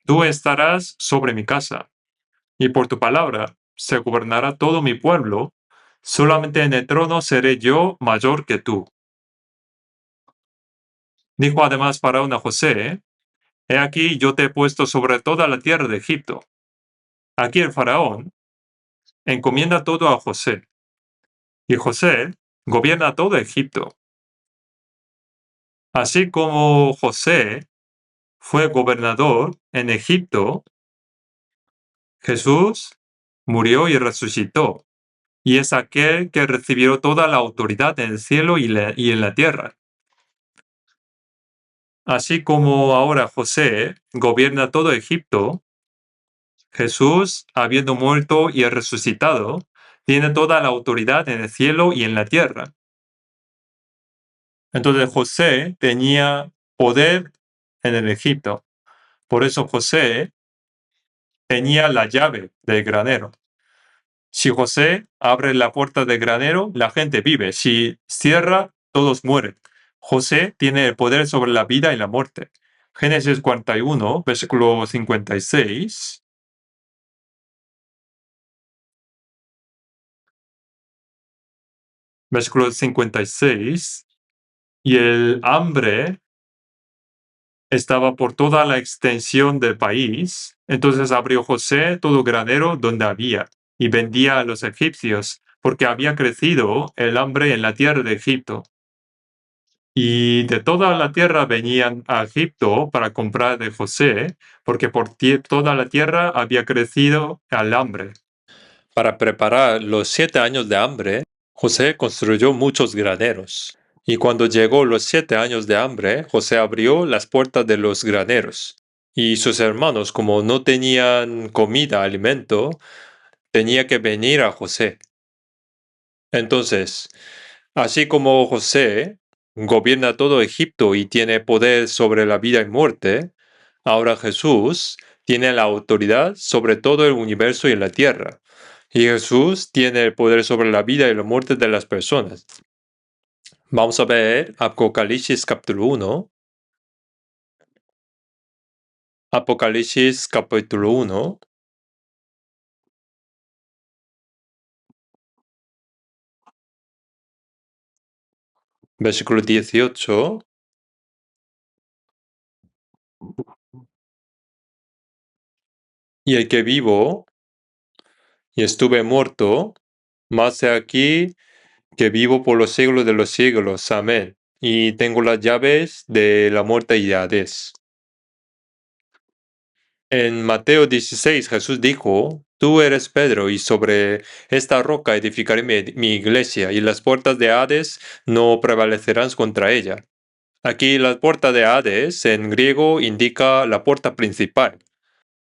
Tú estarás sobre mi casa, y por tu palabra se gobernará todo mi pueblo. Solamente en el trono seré yo mayor que tú. Dijo además Faraón a José, he aquí yo te he puesto sobre toda la tierra de Egipto. Aquí el faraón encomienda todo a José, y José gobierna todo Egipto. Así como José fue gobernador en Egipto, Jesús murió y resucitó, y es aquel que recibió toda la autoridad en el cielo y en la tierra. Así como ahora José gobierna todo Egipto, Jesús, habiendo muerto y resucitado, tiene toda la autoridad en el cielo y en la tierra. Entonces José tenía poder en el Egipto. Por eso José tenía la llave del granero. Si José abre la puerta del granero, la gente vive. Si cierra, todos mueren. José tiene el poder sobre la vida y la muerte. Génesis 41, versículo 56. Versículo 56. Y el hambre estaba por toda la extensión del país. Entonces abrió José todo granero donde había y vendía a los egipcios, porque había crecido el hambre en la tierra de Egipto. Y de toda la tierra venían a Egipto para comprar de José, porque por toda la tierra había crecido el hambre. Para preparar los 7 años de hambre, José construyó muchos graneros. Y cuando llegó los 7 años de hambre, José abrió las puertas de los graneros. Y sus hermanos, como no tenían comida, alimento, tenía que venir a José. Entonces, así como José gobierna todo Egipto y tiene poder sobre la vida y muerte, ahora Jesús tiene la autoridad sobre todo el universo y la tierra. Y Jesús tiene el poder sobre la vida y la muerte de las personas. Vamos a ver Apocalipsis capítulo 1. Apocalipsis capítulo 1, versículo 18. Y el que vivo y estuve muerto, mas he aquí que vivo por los siglos de los siglos. Amén. Y tengo las llaves de la muerte y de Hades. En Mateo 16 Jesús dijo, tú eres Pedro, y sobre esta roca edificaré mi iglesia, y las puertas de Hades no prevalecerán contra ella. Aquí la puerta de Hades en griego indica la puerta principal.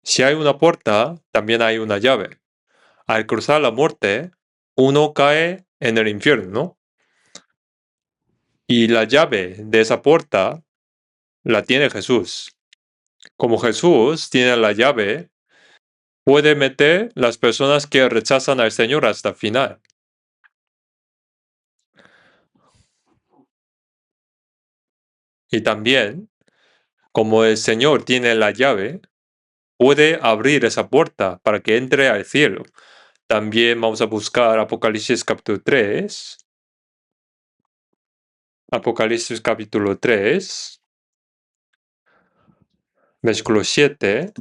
Si hay una puerta, también hay una llave. Al cruzar la muerte, uno cae en el infierno, ¿no? Y la llave de esa puerta la tiene Jesús. Como Jesús tiene la llave, puede meter las personas que rechazan al Señor hasta el final. Y también, como el Señor tiene la llave, puede abrir esa puerta para que entre al cielo. También vamos a buscar Apocalipsis capítulo 3. Apocalipsis capítulo 3. Versículo 7.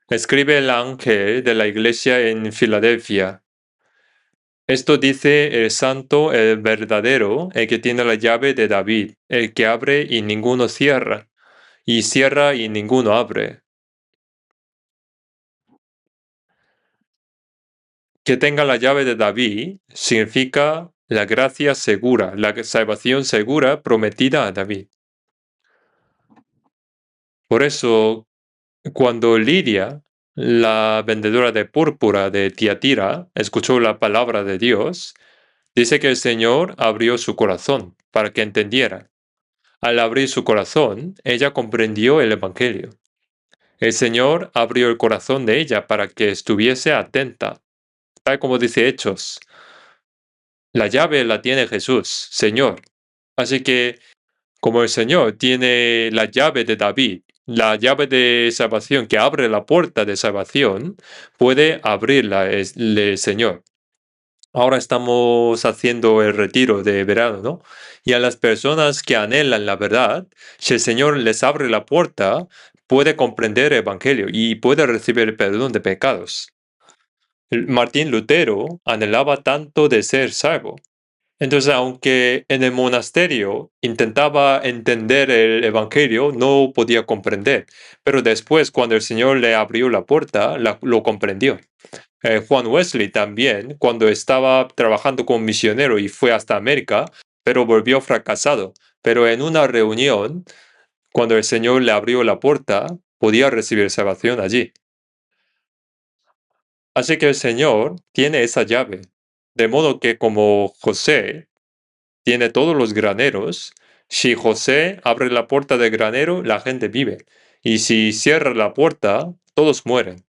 Escribe el ángel de la iglesia en Filadelfia. Esto dice el santo, el verdadero, el que tiene la llave de David, el que abre y ninguno cierra, y cierra y ninguno abre. Que tenga la llave de David significa la gracia segura, la salvación segura prometida a David. Por eso, cuando Lidia, la vendedora de púrpura de Tiatira, escuchó la palabra de Dios, dice que el Señor abrió su corazón para que entendiera. Al abrir su corazón, ella comprendió el Evangelio. El Señor abrió el corazón de ella para que estuviese atenta, tal como dice Hechos. La llave la tiene Jesús, Señor. Así que, como el Señor tiene la llave de David, la llave de salvación que abre la puerta de salvación, puede abrirla el Señor. Ahora estamos haciendo el retiro de verano, ¿no? Y a las personas que anhelan la verdad, si el Señor les abre la puerta, puede comprender el Evangelio y puede recibir el perdón de pecados. Martín Lutero anhelaba tanto de ser salvo. Entonces, aunque en el monasterio intentaba entender el Evangelio, no podía comprender. Pero después, cuando el Señor le abrió la puerta, lo comprendió. Juan Wesley también, cuando estaba trabajando como misionero y fue hasta América, pero volvió fracasado. Pero en una reunión, cuando el Señor le abrió la puerta, podía recibir salvación allí. Así que el Señor tiene esa llave. De modo que como José tiene todos los graneros, si José abre la puerta del granero, la gente vive. Y si cierra la puerta, todos mueren.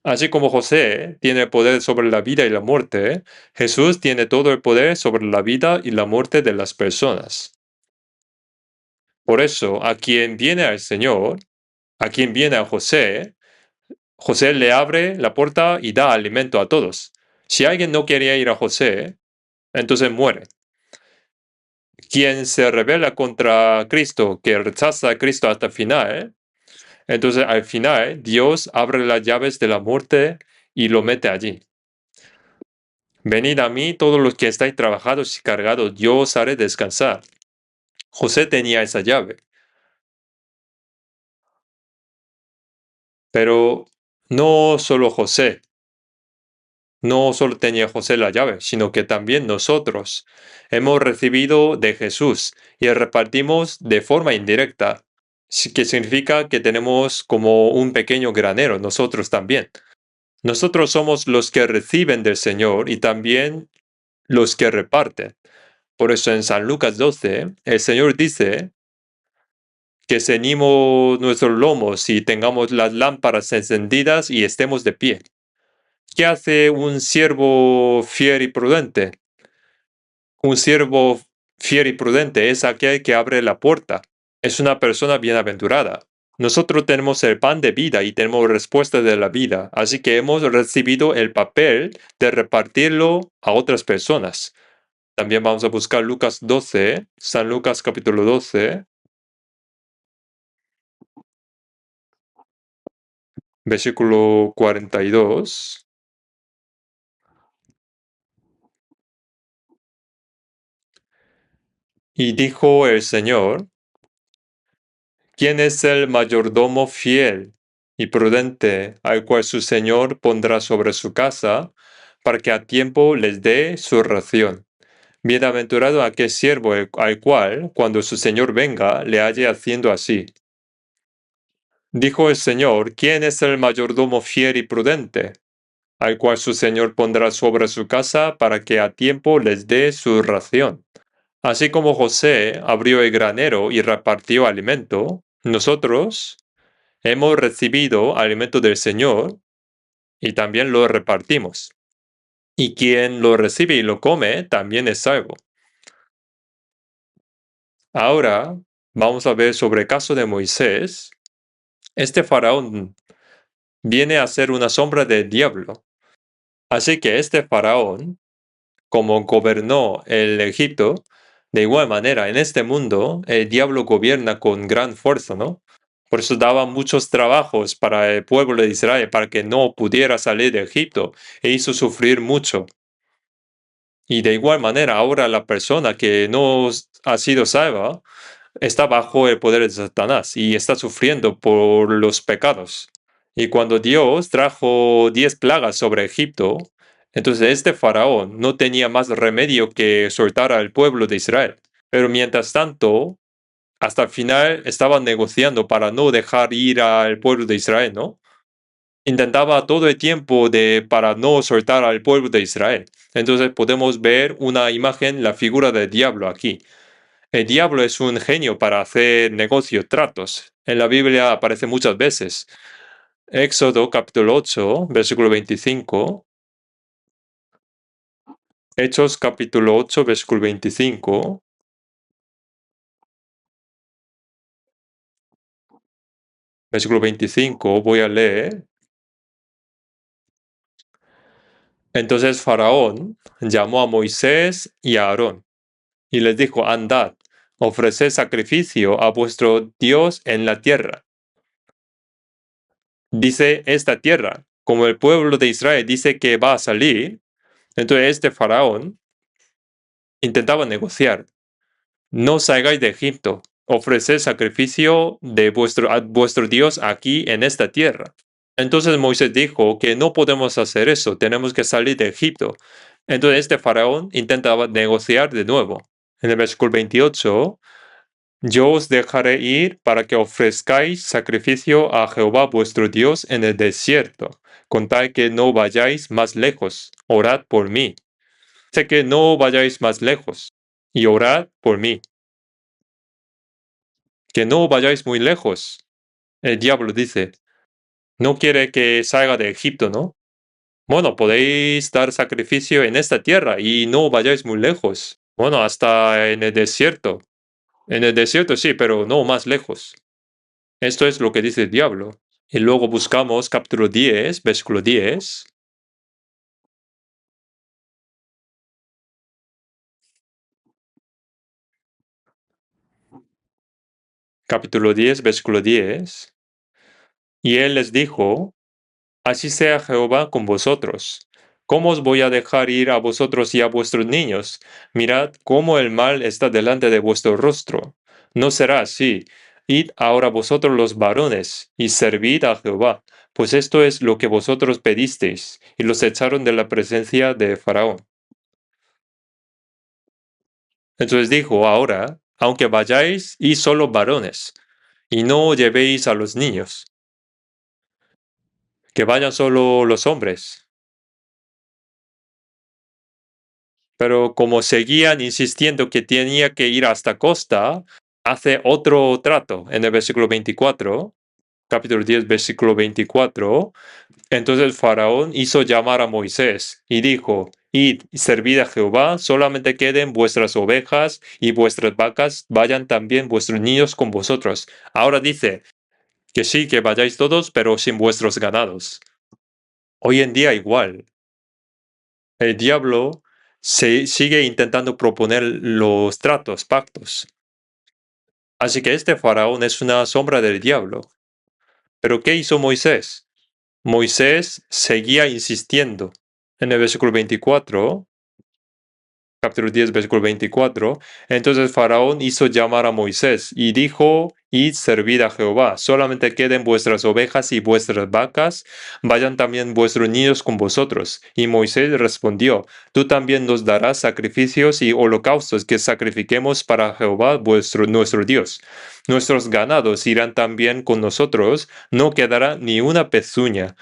Así como José tiene el poder sobre la vida y la muerte, Jesús tiene todo el poder sobre la vida y la muerte de las personas. Por eso, a quien viene al Señor, a quien viene a José, José le abre la puerta y da alimento a todos. Si alguien no quería ir a José, entonces muere. Quien se rebela contra Cristo, que rechaza a Cristo hasta el final, entonces al final Dios abre las llaves de la muerte y lo mete allí. Venid a mí todos los que estáis trabajados y cargados, yo os haré descansar. José tenía esa llave. Pero no solo José, no solo tenía José la llave, sino que también nosotros hemos recibido de Jesús y repartimos de forma indirecta, que significa que tenemos como un pequeño granero nosotros también. Nosotros somos los que reciben del Señor y también los que reparten. Por eso en San Lucas 12, el Señor dice que ceñimos nuestros lomos y tengamos las lámparas encendidas y estemos de pie. ¿Qué hace un siervo fiel y prudente? Un siervo fiel y prudente es aquel que abre la puerta. Es una persona bienaventurada. Nosotros tenemos el pan de vida y tenemos respuesta de la vida, así que hemos recibido el papel de repartirlo a otras personas. También vamos a buscar Lucas 12, San Lucas capítulo 12, versículo 42. Y dijo el Señor: ¿Quién es el mayordomo fiel y prudente al cual su Señor pondrá sobre su casa para que a tiempo les dé su ración? Bienaventurado aquel siervo al cual, cuando su Señor venga, le halle haciendo así. Dijo el Señor: ¿Quién es el mayordomo fiel y prudente al cual su Señor pondrá sobre su casa para que a tiempo les dé su ración? Así como José abrió el granero y repartió alimento, nosotros hemos recibido alimento del Señor y también lo repartimos. Y quien lo recibe y lo come también es salvo. Ahora vamos a ver sobre el caso de Moisés. Este faraón viene a ser una sombra del diablo. Así que este faraón, como gobernó el Egipto, De igual manera, en este mundo, el diablo gobierna con gran fuerza, ¿no? Por eso daba muchos trabajos para el pueblo de Israel, para que no pudiera salir de Egipto, e hizo sufrir mucho. Y de igual manera, ahora la persona que no ha sido salva está bajo el poder de Satanás y está sufriendo por los pecados. Y cuando Dios trajo 10 plagas sobre Egipto, entonces este faraón no tenía más remedio que soltar al pueblo de Israel. Pero mientras tanto, hasta el final estaban negociando para no dejar ir al pueblo de Israel, ¿no? Intentaba todo el tiempo para no soltar al pueblo de Israel. Entonces podemos ver una imagen, la figura del diablo aquí. El diablo es un genio para hacer negocios, tratos. En la Biblia aparece muchas veces. Éxodo capítulo 8, versículo 25. Hechos capítulo 8, versículo 25. Versículo 25, voy a leer. Entonces Faraón llamó a Moisés y a Aarón y les dijo, andad, ofreced sacrificio a vuestro Dios en la tierra. Dice esta tierra, como el pueblo de Israel dice que va a salir, entonces este faraón intentaba negociar. No salgáis de Egipto, ofreced sacrificio a vuestro Dios aquí en esta tierra. Entonces Moisés dijo que no podemos hacer eso, tenemos que salir de Egipto. Entonces este faraón intentaba negociar de nuevo. En el versículo 28, yo os dejaré ir para que ofrezcáis sacrificio a Jehová vuestro Dios en el desierto, con tal que no vayáis más lejos. Orad por mí. Sé que no vayáis más lejos y orad por mí. Que no vayáis muy lejos. El diablo dice, no quiere que salga de Egipto, ¿no? Bueno, podéis dar sacrificio en esta tierra y no vayáis muy lejos. Bueno, hasta en el desierto. En el desierto sí, pero no más lejos. Esto es lo que dice el diablo. Y luego buscamos capítulo 10, versículo 10. Capítulo 10, versículo 10. Y él les dijo, así sea Jehová con vosotros. ¿Cómo os voy a dejar ir a vosotros y a vuestros niños? Mirad cómo el mal está delante de vuestro rostro. No será así. Id ahora vosotros los varones y servid a Jehová, pues esto es lo que vosotros pedisteis. Y los echaron de la presencia de Faraón. Entonces dijo, ahora, aunque vayáis y solo varones, y no llevéis a los niños, que vayan solo los hombres. Pero como seguían insistiendo que tenía que ir hasta costa, hace otro trato en el versículo 24, capítulo 10, versículo 24. Entonces Faraón hizo llamar a Moisés y dijo, id y servid a Jehová, solamente queden vuestras ovejas y vuestras vacas, vayan también vuestros niños con vosotros. Ahora dice que sí, que vayáis todos, pero sin vuestros ganados. Hoy en día igual. El diablo sigue intentando proponer los tratos, pactos. Así que este faraón es una sombra del diablo. Pero ¿qué hizo Moisés? Moisés seguía insistiendo. En el versículo 24, capítulo 10, versículo 24, entonces Faraón hizo llamar a Moisés y dijo, id servid a Jehová, solamente queden vuestras ovejas y vuestras vacas, vayan también vuestros niños con vosotros. Y Moisés respondió, tú también nos darás sacrificios y holocaustos que sacrifiquemos para Jehová nuestro Dios. Nuestros ganados irán también con nosotros, no quedará ni una pezuña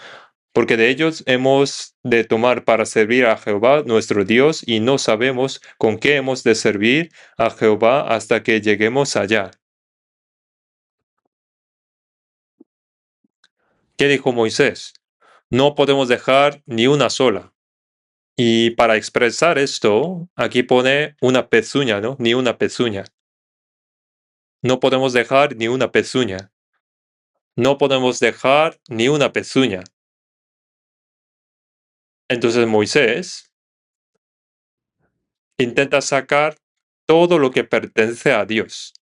porque de ellos hemos de tomar para servir a Jehová nuestro Dios, y no sabemos con qué hemos de servir a Jehová hasta que lleguemos allá. ¿Qué dijo Moisés? No podemos dejar ni una sola. Y para expresar esto, aquí pone una pezuña, ¿no? Ni una pezuña. No podemos dejar ni una pezuña. No podemos dejar ni una pezuña. Entonces Moisés intenta sacar todo lo que pertenece a Dios.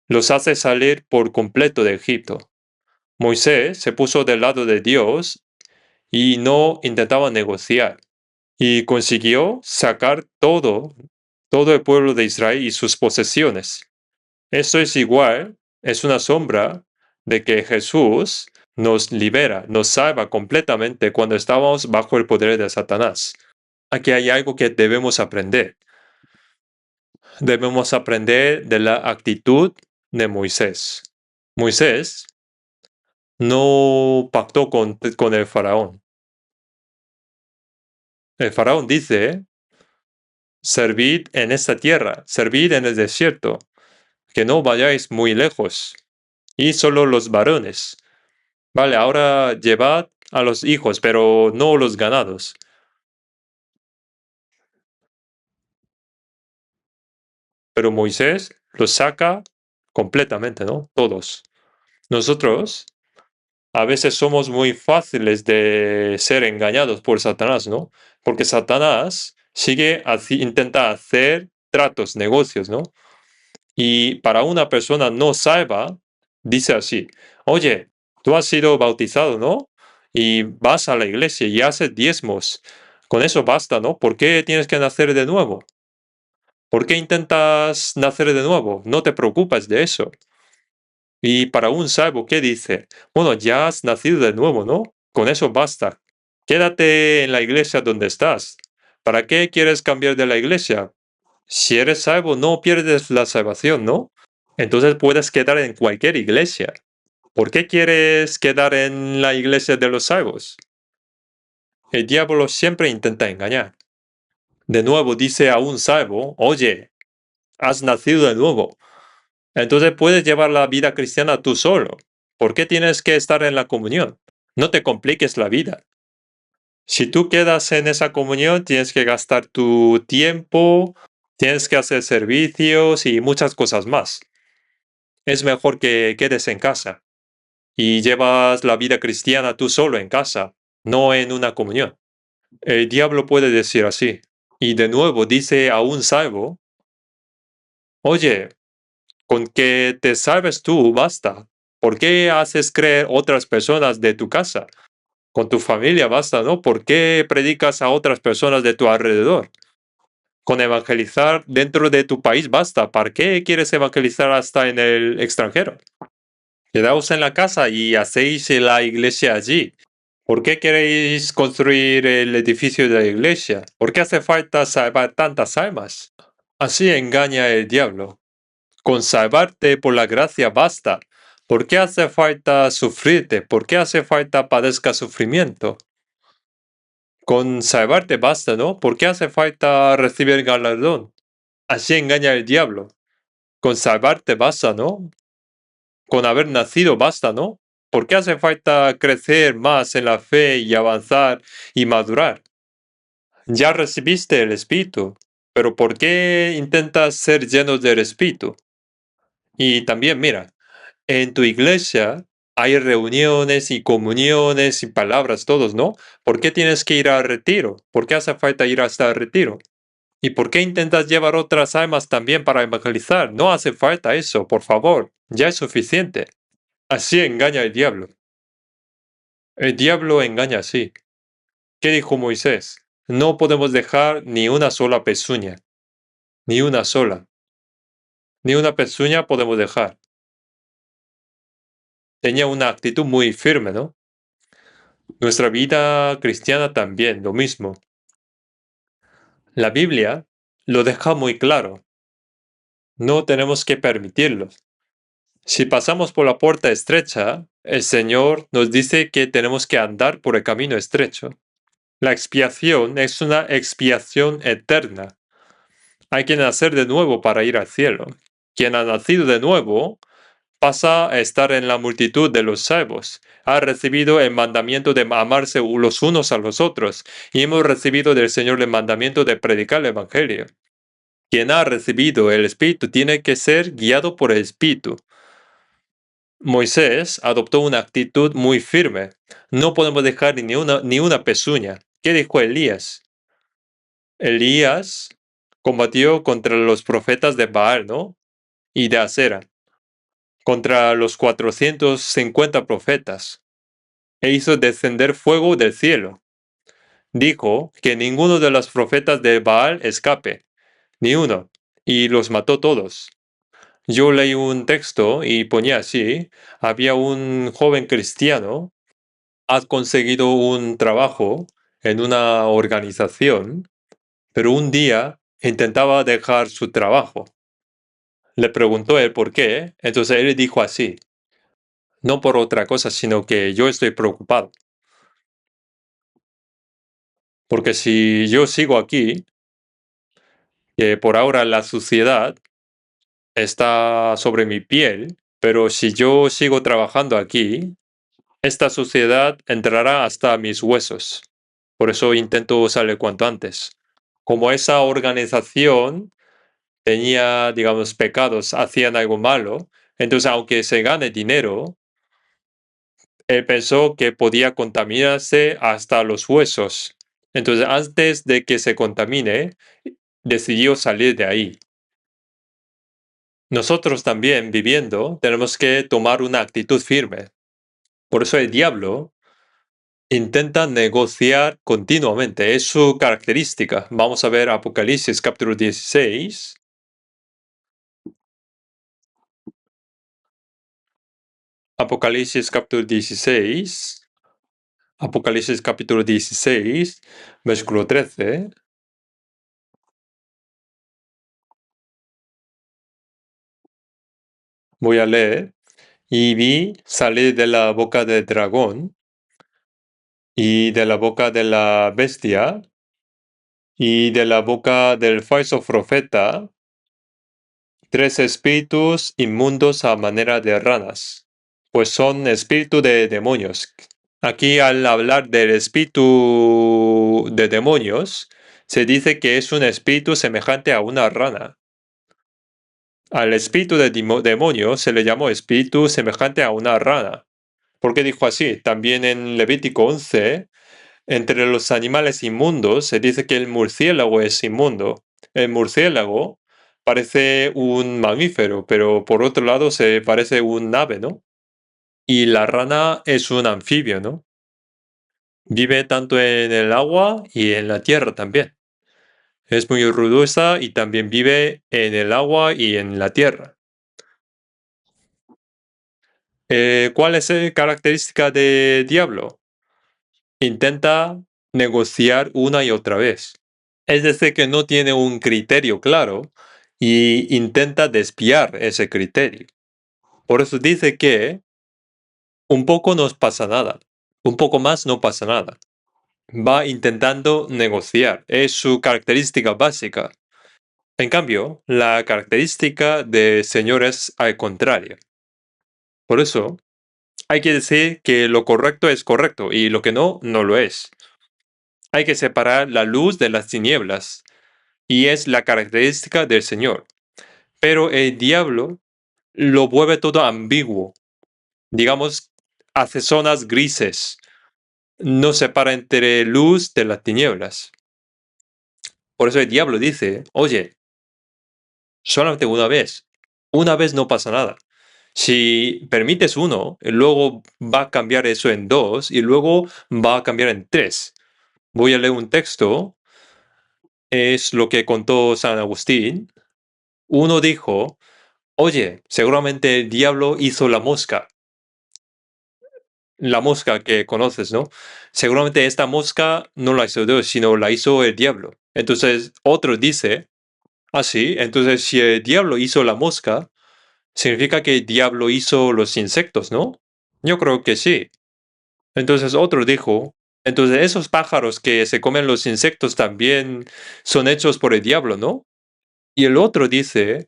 Los hace salir por completo de Egipto. Moisés se puso del lado de Dios y no intentaba negociar. Y consiguió sacar todo el pueblo de Israel y sus posesiones. Esto es igual, es una sombra de que Jesús nos libera, nos salva completamente cuando estábamos bajo el poder de Satanás. Aquí hay algo que debemos aprender. Debemos aprender de la actitud de Moisés. Moisés no pactó con el faraón. El faraón dice, servid en esta tierra, servid en el desierto, que no vayáis muy lejos, y solo los varones. Vale, ahora llevad a los hijos, pero no los ganados. Pero Moisés los saca completamente, ¿no? Todos. Nosotros a veces somos muy fáciles de ser engañados por Satanás, ¿no? Porque Satanás intenta hacer tratos, negocios, ¿no? Y para una persona no salva, dice así, oye, tú has sido bautizado, ¿no? Y vas a la iglesia y haces diezmos. Con eso basta, ¿no? ¿Por qué tienes que nacer de nuevo? ¿Por qué intentas nacer de nuevo? No te preocupes de eso. Y para un salvo, ¿qué dice? Bueno, ya has nacido de nuevo, ¿no? Con eso basta. Quédate en la iglesia donde estás. ¿Para qué quieres cambiar de la iglesia? Si eres salvo, no pierdes la salvación, ¿no? Entonces puedes quedar en cualquier iglesia. ¿Por qué quieres quedar en la iglesia de los salvos? El diablo siempre intenta engañar. De nuevo dice a un salvo, oye, has nacido de nuevo. Entonces puedes llevar la vida cristiana tú solo. ¿Por qué tienes que estar en la comunión? No te compliques la vida. Si tú quedas en esa comunión, tienes que gastar tu tiempo, tienes que hacer servicios y muchas cosas más. Es mejor que quedes en casa y llevas la vida cristiana tú solo en casa, no en una comunión. El diablo puede decir así. Y de nuevo dice a un salvo, oye, con que te salves tú basta. ¿Por qué haces creer otras personas de tu casa? Con tu familia basta, ¿no? ¿Por qué predicas a otras personas de tu alrededor? Con evangelizar dentro de tu país basta. ¿Para qué quieres evangelizar hasta en el extranjero? Quedaos en la casa y hacéis la iglesia allí. ¿Por qué queréis construir el edificio de la iglesia? ¿Por qué hace falta salvar tantas almas? Así engaña el diablo. Con salvarte por la gracia basta. ¿Por qué hace falta sufrirte? ¿Por qué hace falta padezca sufrimiento? Con salvarte basta, ¿no? ¿Por qué hace falta recibir galardón? Así engaña el diablo. Con salvarte basta, ¿no? Con haber nacido basta, ¿no? ¿Por qué hace falta crecer más en la fe y avanzar y madurar? Ya recibiste el Espíritu, pero ¿por qué intentas ser lleno del Espíritu? Y también, mira, en tu iglesia hay reuniones y comuniones y palabras, todos, ¿no? ¿Por qué tienes que ir al retiro? ¿Por qué hace falta ir hasta el retiro? ¿Y por qué intentas llevar otras almas también para evangelizar? No hace falta eso, por favor, ya es suficiente. Así engaña el diablo. El diablo engaña así. ¿Qué dijo Moisés? No podemos dejar ni una sola pezuña, ni una sola, ni una pezuña podemos dejar. Tenía una actitud muy firme, ¿no? Nuestra vida cristiana también, lo mismo. La Biblia lo deja muy claro. No tenemos que permitirlo. Si pasamos por la puerta estrecha, el Señor nos dice que tenemos que andar por el camino estrecho. La expiación es una expiación eterna. Hay que nacer de nuevo para ir al cielo. Quien ha nacido de nuevo pasa a estar en la multitud de los salvos. Ha recibido el mandamiento de amarse los unos a los otros y hemos recibido del Señor el mandamiento de predicar el Evangelio. Quien ha recibido el Espíritu tiene que ser guiado por el Espíritu. Moisés adoptó una actitud muy firme. No podemos dejar ni una pezuña. ¿Qué dijo Elías? Elías combatió contra los profetas de Baal, ¿no? Y de Acera, contra los 450 profetas, e hizo descender fuego del cielo. Dijo que ninguno de los profetas de Baal escape, ni uno, y los mató todos. Yo leí un texto y ponía así, había un joven cristiano, ha conseguido un trabajo en una organización, pero un día intentaba dejar su trabajo. Le preguntó él por qué, entonces él dijo así, no por otra cosa, sino que yo estoy preocupado, porque si yo sigo aquí, que por ahora la suciedad está sobre mi piel, pero si yo sigo trabajando aquí, esta suciedad entrará hasta mis huesos. Por eso intento salir cuanto antes. Como esa organización tenía, digamos, pecados, hacían algo malo, entonces aunque se gane dinero, él pensó que podía contaminarse hasta los huesos. Entonces, antes de que se contamine, decidió salir de ahí. Nosotros también, viviendo, tenemos que tomar una actitud firme. Por eso el diablo intenta negociar continuamente, es su característica. Vamos a ver Apocalipsis capítulo 16. Apocalipsis capítulo 16. Apocalipsis capítulo 16, versículo 13. Voy a leer. Y vi salir de la boca del dragón y de la boca de la bestia y de la boca del falso profeta tres espíritus inmundos a manera de ranas, pues son espíritu de demonios. Aquí al hablar del espíritu de demonios, se dice que es un espíritu semejante a una rana. Al espíritu de demonio se le llamó espíritu semejante a una rana. ¿Por qué dijo así? También en Levítico 11, entre los animales inmundos, se dice que el murciélago es inmundo. El murciélago parece un mamífero, pero por otro lado se parece un ave, ¿no? Y la rana es un anfibio, ¿no? Vive tanto en el agua y en la tierra también. Es muy ruidosa y también vive en el agua y en la tierra. ¿Cuál es la característica de diablo? Intenta negociar una y otra vez. Es decir, que no tiene un criterio claro y intenta desviar ese criterio. Por eso dice que un poco no pasa nada, un poco más no pasa nada. Va intentando negociar, es su característica básica. En cambio, la característica del Señor es al contrario. Por eso, hay que decir que lo correcto es correcto y lo que no, no lo es. Hay que separar la luz de las tinieblas y es la característica del Señor. Pero el diablo lo vuelve todo ambiguo. Digamos, hace zonas grises. No separa entre luz de las tinieblas. Por eso el diablo dice, oye, solamente una vez no pasa nada. Si permites uno, luego va a cambiar eso en dos y luego va a cambiar en tres. Voy a leer un texto, es lo que contó San Agustín. Uno dijo, oye, seguramente el diablo hizo la mosca que conoces, ¿no? Seguramente esta mosca no la hizo Dios, sino la hizo el diablo. Entonces otro dice, ah, sí, entonces si el diablo hizo la mosca, significa que el diablo hizo los insectos, ¿no? Yo creo que sí. Entonces otro dijo, entonces esos pájaros que se comen los insectos también son hechos por el diablo, ¿no? Y el otro dice,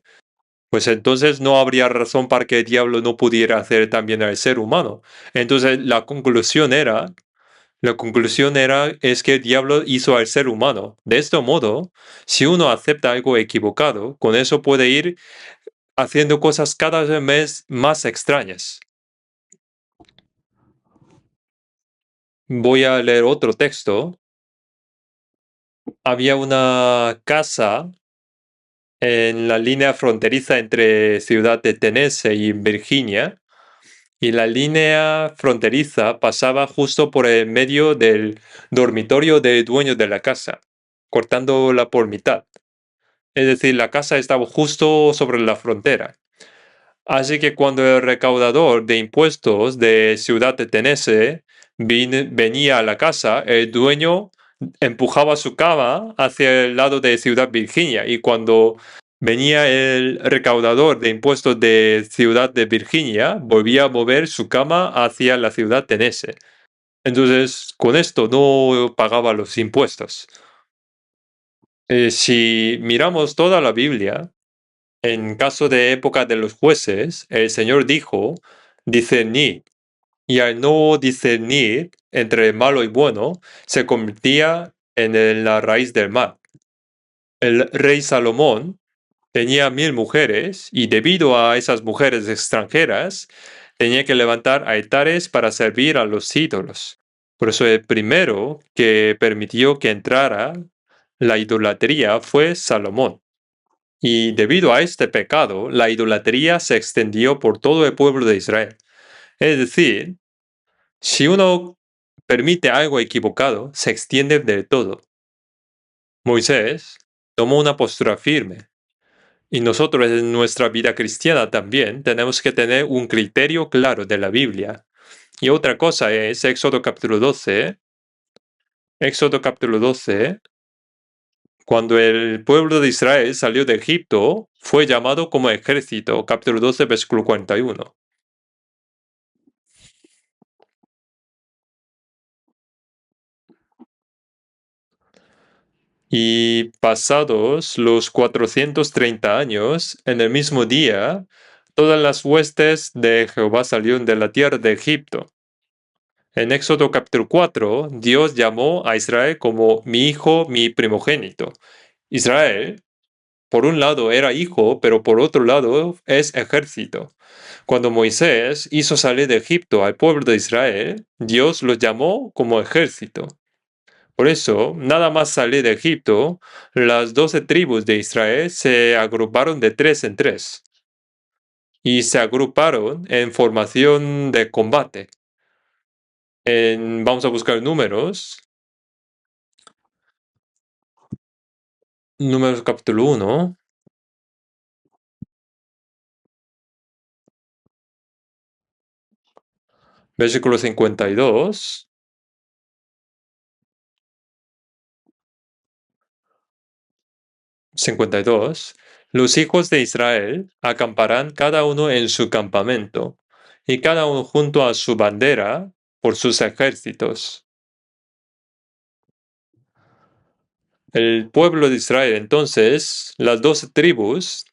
pues entonces no habría razón para que el diablo no pudiera hacer también al ser humano. Entonces la conclusión era es que el diablo hizo al ser humano. De este modo, si uno acepta algo equivocado, con eso puede ir haciendo cosas cada vez más extrañas. Voy a leer otro texto. Había una casa en la línea fronteriza entre Ciudad de Tennessee y Virginia, y la línea fronteriza pasaba justo por el medio del dormitorio del dueño de la casa, cortándola por mitad. Es decir, la casa estaba justo sobre la frontera. Así que cuando el recaudador de impuestos de Ciudad de Tennessee venía a la casa, el dueño empujaba su cama hacia el lado de Ciudad Virginia, y cuando venía el recaudador de impuestos de Ciudad de Virginia, volvía a mover su cama hacia la Ciudad Tennessee. Entonces, con esto no pagaba los impuestos. Si miramos toda la Biblia, en caso de época de los jueces, el Señor dijo, discernid, y al no discernir entre malo y bueno, se convertía en la raíz del mal. El rey Salomón tenía 1000 mujeres, y debido a esas mujeres extranjeras, tenía que levantar altares para servir a los ídolos. Por eso el primero que permitió que entrara la idolatría fue Salomón. Y debido a este pecado, la idolatría se extendió por todo el pueblo de Israel. Es decir, si uno permite algo equivocado, se extiende del todo. Moisés tomó una postura firme. Y nosotros en nuestra vida cristiana también tenemos que tener un criterio claro de la Biblia. Y otra cosa es Éxodo capítulo 12. Éxodo capítulo 12. Cuando el pueblo de Israel salió de Egipto, fue llamado como ejército, capítulo 12, versículo 41. Y pasados los 430 años, en el mismo día, todas las huestes de Jehová salieron de la tierra de Egipto. En Éxodo capítulo 4, Dios llamó a Israel como mi hijo, mi primogénito. Israel, por un lado, era hijo, pero por otro lado es ejército. Cuando Moisés hizo salir de Egipto al pueblo de Israel, Dios los llamó como ejército. Por eso, nada más salir de Egipto, las 12 tribus de Israel se agruparon de 3 en 3 y se agruparon en formación de combate. Vamos a buscar números. Números capítulo 1, versículo 52. 52. Los hijos de Israel acamparán cada uno en su campamento, y cada uno junto a su bandera por sus ejércitos. El pueblo de Israel, entonces, las 12 tribus,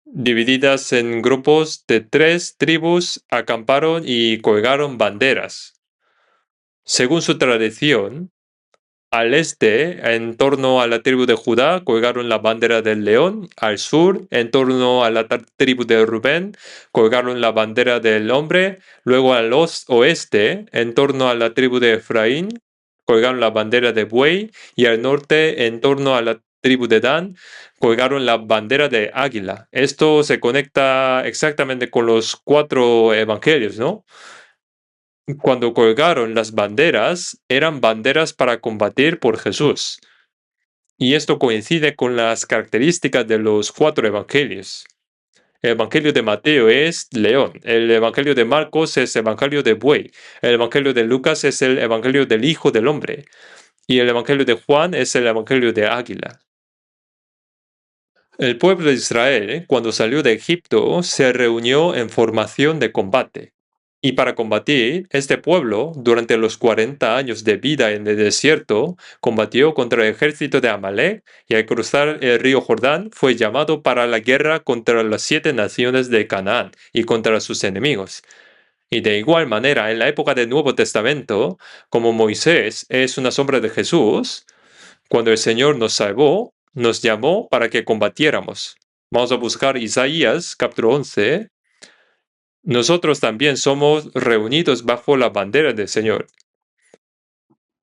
divididas en grupos de 3 tribus, acamparon y colgaron banderas. Según su tradición, al este, en torno a la tribu de Judá, colgaron la bandera del león. Al sur, en torno a la tribu de Rubén, colgaron la bandera del hombre. Luego al oeste, en torno a la tribu de Efraín, colgaron la bandera de buey. Y al norte, en torno a la tribu de Dan, colgaron la bandera de águila. Esto se conecta exactamente con los 4 evangelios, ¿no? Cuando colgaron las banderas, eran banderas para combatir por Jesús. Y esto coincide con las características de los 4 evangelios. El evangelio de Mateo es león, el evangelio de Marcos es el evangelio de buey, el evangelio de Lucas es el evangelio del Hijo del Hombre, y el evangelio de Juan es el evangelio de águila. El pueblo de Israel, cuando salió de Egipto, se reunió en formación de combate. Y para combatir, este pueblo, durante los 40 años de vida en el desierto, combatió contra el ejército de Amalek, y al cruzar el río Jordán fue llamado para la guerra contra las 7 naciones de Canaán y contra sus enemigos. Y de igual manera, en la época del Nuevo Testamento, como Moisés es una sombra de Jesús, cuando el Señor nos salvó, nos llamó para que combatiéramos. Vamos a buscar Isaías capítulo 11. Nosotros también somos reunidos bajo la bandera del Señor.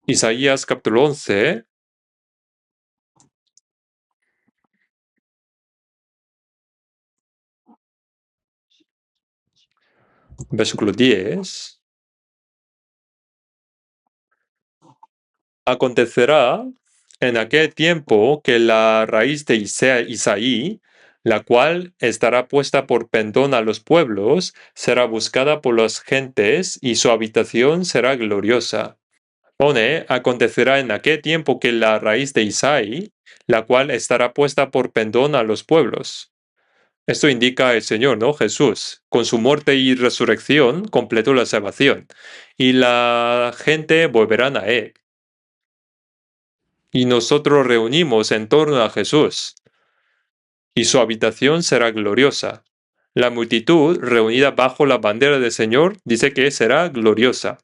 Isaías capítulo 11. Versículo 10. Acontecerá en aquel tiempo que la raíz de Isaí, la cual estará puesta por pendón a los pueblos, será buscada por las gentes y su habitación será gloriosa. Pone, acontecerá en aquel tiempo que la raíz de Isaí, la cual estará puesta por pendón a los pueblos. Esto indica el Señor, ¿no? Jesús, con su muerte y resurrección, completó la salvación. Y la gente volverán a Él. Y nosotros reunimos en torno a Jesús. Y su habitación será gloriosa. La multitud reunida bajo la bandera del Señor dice que será gloriosa.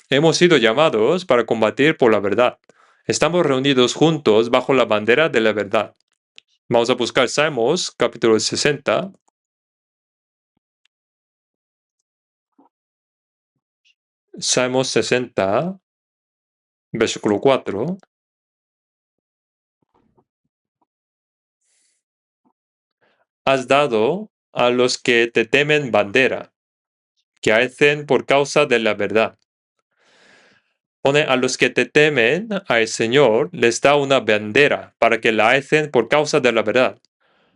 Hemos sido llamados para combatir por la verdad. Estamos reunidos juntos bajo la bandera de la verdad. Vamos a buscar Salmos, capítulo 60. Salmos 60, versículo 4. Has dado a los que te temen bandera, que hacen por causa de la verdad. Pone a los que te temen al Señor, les da una bandera para que la hacen por causa de la verdad.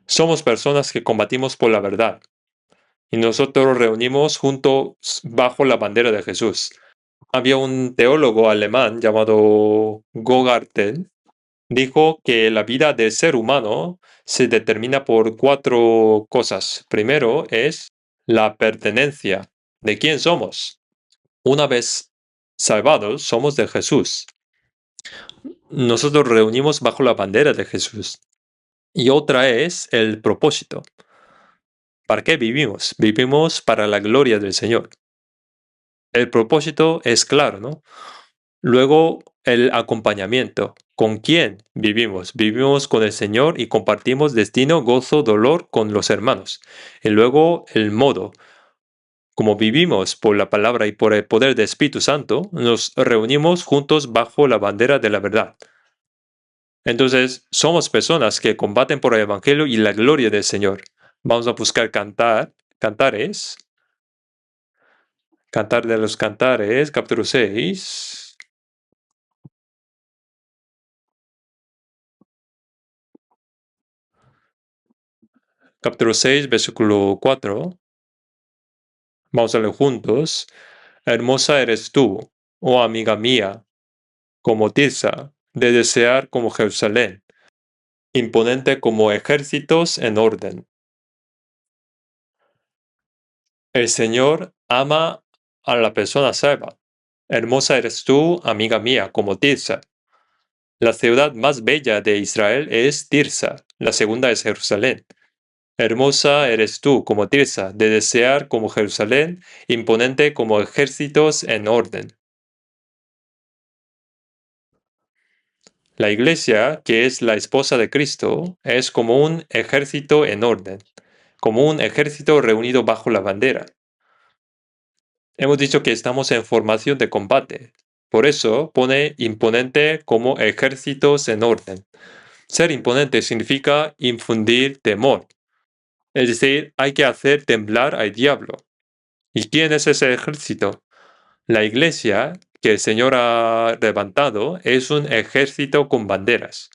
Somos personas que combatimos por la verdad. Y nosotros reunimos juntos bajo la bandera de Jesús. Había un teólogo alemán llamado Gogarten, dijo que la vida del ser humano se determina por 4 cosas. Primero es la pertenencia. ¿De quién somos? Una vez salvados, somos de Jesús. Nosotros reunimos bajo la bandera de Jesús. Y otra es el propósito. ¿Para qué vivimos? Vivimos para la gloria del Señor. El propósito es claro, ¿no? Luego, el acompañamiento. ¿Con quién vivimos? Vivimos con el Señor y compartimos destino, gozo, dolor con los hermanos. Y luego, el modo. Como vivimos por la palabra y por el poder del Espíritu Santo, nos reunimos juntos bajo la bandera de la verdad. Entonces, somos personas que combaten por el Evangelio y la gloria del Señor. Vamos a buscar cantares. Cantar de los Cantares, capítulo 6. Capítulo 6, versículo 4. Vamos a leer juntos. Hermosa eres tú, oh amiga mía, como Tirsa, de desear como Jerusalén, imponente como ejércitos en orden. El Señor ama a la persona salva. Hermosa eres tú, amiga mía, como Tirsa. La ciudad más bella de Israel es Tirsa, la segunda es Jerusalén. Hermosa eres tú como Tirsa, de desear como Jerusalén, imponente como ejércitos en orden. La iglesia, que es la esposa de Cristo, es como un ejército en orden, como un ejército reunido bajo la bandera. Hemos dicho que estamos en formación de combate. Por eso pone imponente como ejércitos en orden. Ser imponente significa infundir temor. Es decir, hay que hacer temblar al diablo. ¿Y quién es ese ejército? La iglesia que el Señor ha levantado es un ejército con banderas.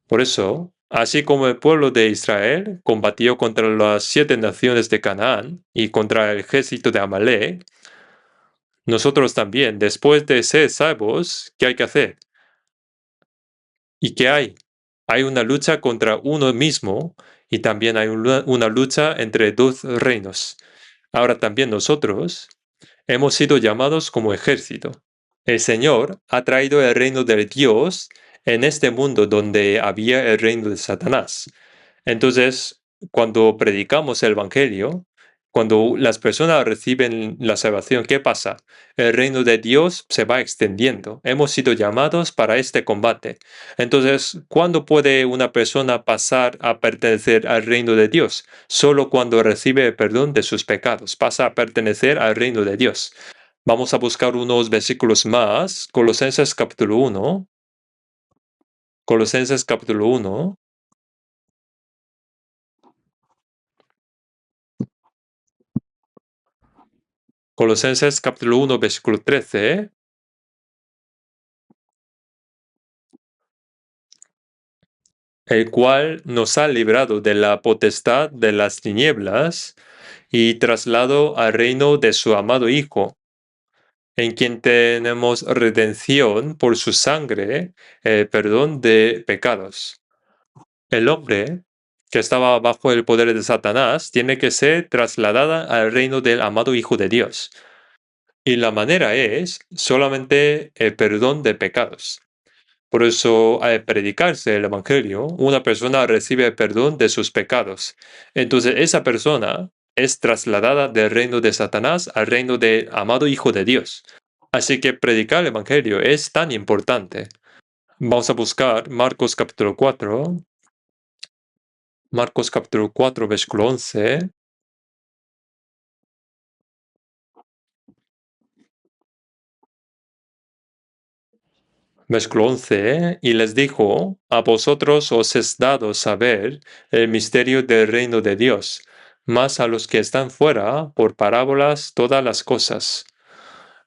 Por eso, así como el pueblo de Israel combatió contra las 7 naciones de Canaán y contra el ejército de Amalek, nosotros también, después de ser salvos, ¿qué hay que hacer? ¿Y qué hay? Hay una lucha contra uno mismo y también hay una lucha entre 2 reinos. Ahora también nosotros hemos sido llamados como ejército. El Señor ha traído el reino de Dios en este mundo donde había el reino de Satanás. Entonces, cuando predicamos el Evangelio, cuando las personas reciben la salvación, ¿qué pasa? El reino de Dios se va extendiendo. Hemos sido llamados para este combate. Entonces, ¿cuándo puede una persona pasar a pertenecer al reino de Dios? Solo cuando recibe el perdón de sus pecados. Pasa a pertenecer al reino de Dios. Vamos a buscar unos versículos más. Colosenses capítulo 1. Colosenses capítulo 1. Colosenses capítulo 1, versículo 13. El cual nos ha librado de la potestad de las tinieblas y trasladado al reino de su amado Hijo, en quien tenemos redención por su sangre, el perdón de pecados. El hombre que estaba bajo el poder de Satanás tiene que ser trasladada al reino del amado Hijo de Dios. Y la manera es solamente el perdón de pecados. Por eso, al predicarse el Evangelio, una persona recibe el perdón de sus pecados. Entonces, esa persona es trasladada del reino de Satanás al reino del amado Hijo de Dios. Así que predicar el Evangelio es tan importante. Vamos a buscar Marcos capítulo 4. Marcos capítulo 4, versículo 11. Versículo 11, y les dijo, a vosotros os es dado saber el misterio del reino de Dios, mas a los que están fuera, por parábolas, todas las cosas,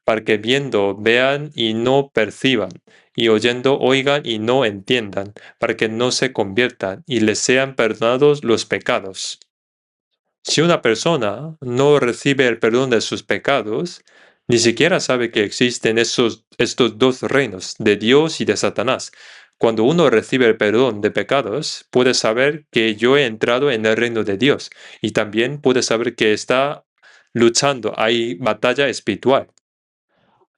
para que viendo vean y no perciban, y oyendo oigan y no entiendan, para que no se conviertan y les sean perdonados los pecados. Si una persona no recibe el perdón de sus pecados, ni siquiera sabe que existen estos dos reinos, de Dios y de Satanás. Cuando uno recibe el perdón de pecados, puede saber que yo he entrado en el reino de Dios y también puede saber que está luchando, hay batalla espiritual.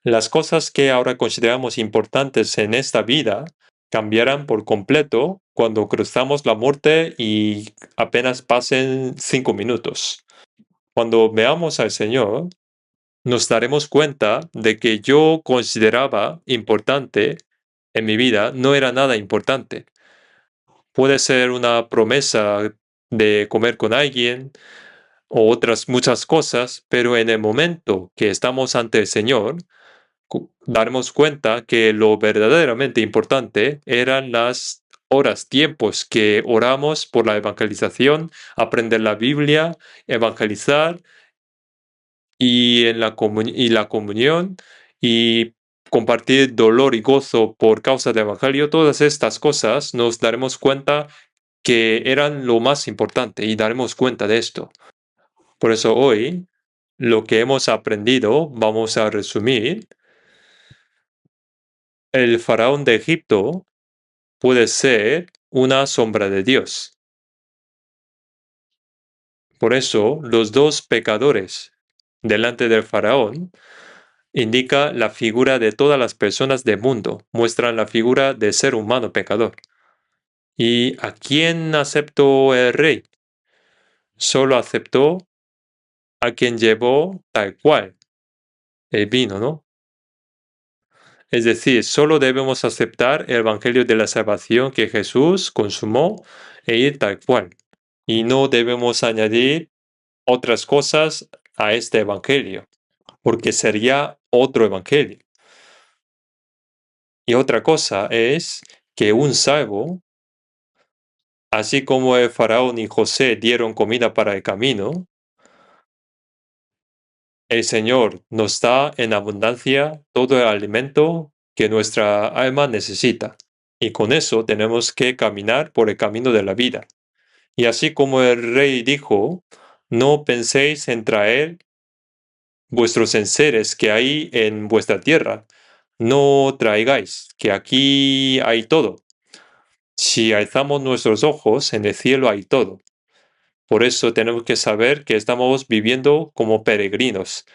Las cosas que ahora consideramos importantes en esta vida cambiarán por completo cuando cruzamos la muerte y apenas pasen 5 minutos. Cuando veamos al Señor, nos daremos cuenta de que yo consideraba importante en mi vida no era nada importante. Puede ser una promesa de comer con alguien o otras muchas cosas, pero en el momento que estamos ante el Señor, daremos cuenta que lo verdaderamente importante eran las horas, tiempos que oramos por la evangelización, aprender la Biblia, evangelizar y la comunión y compartir dolor y gozo por causa del Evangelio, todas estas cosas nos daremos cuenta que eran lo más importante y daremos cuenta de esto. Por eso hoy, lo que hemos aprendido, vamos a resumir. El faraón de Egipto puede ser una sombra de Dios. Por eso, los dos pecadores delante del faraón indica la figura de todas las personas del mundo, muestran la figura del ser humano pecador. ¿Y a quién aceptó el rey? Solo aceptó a quien llevó tal cual el vino, ¿no? Es decir, solo debemos aceptar el evangelio de la salvación que Jesús consumó e ir tal cual. Y no debemos añadir otras cosas a este evangelio, porque sería otro evangelio. Y otra cosa es que un salvo, así como el faraón y José dieron comida para el camino, el Señor nos da en abundancia todo el alimento que nuestra alma necesita. Y con eso tenemos que caminar por el camino de la vida. Y así como el rey dijo, no penséis en traer vuestros enseres que hay en vuestra tierra, no traigáis, que aquí hay todo. Si alzamos nuestros ojos, en el cielo hay todo. Por eso tenemos que saber que estamos viviendo como peregrinos.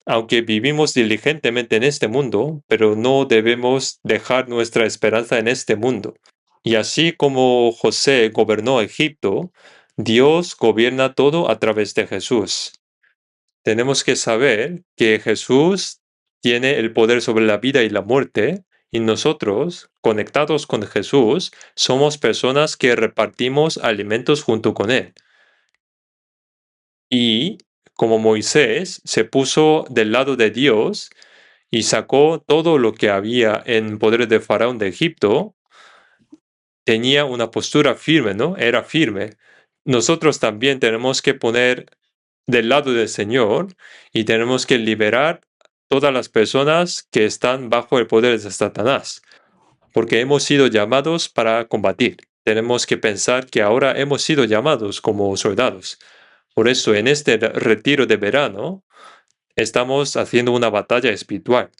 Aunque vivimos diligentemente en este mundo, pero no debemos dejar nuestra esperanza en este mundo. Y así como José gobernó Egipto, Dios gobierna todo a través de Jesús. Tenemos que saber que Jesús tiene el poder sobre la vida y la muerte, y nosotros, conectados con Jesús, somos personas que repartimos alimentos junto con Él. Y como Moisés se puso del lado de Dios y sacó todo lo que había en poder de Faraón de Egipto, tenía una postura firme, ¿no? Era firme. Nosotros también tenemos que poner del lado del Señor y tenemos que liberar todas las personas que están bajo el poder de Satanás, porque hemos sido llamados para combatir. Tenemos que pensar que ahora hemos sido llamados como soldados. Por eso, en este retiro de verano, estamos haciendo una batalla espiritual.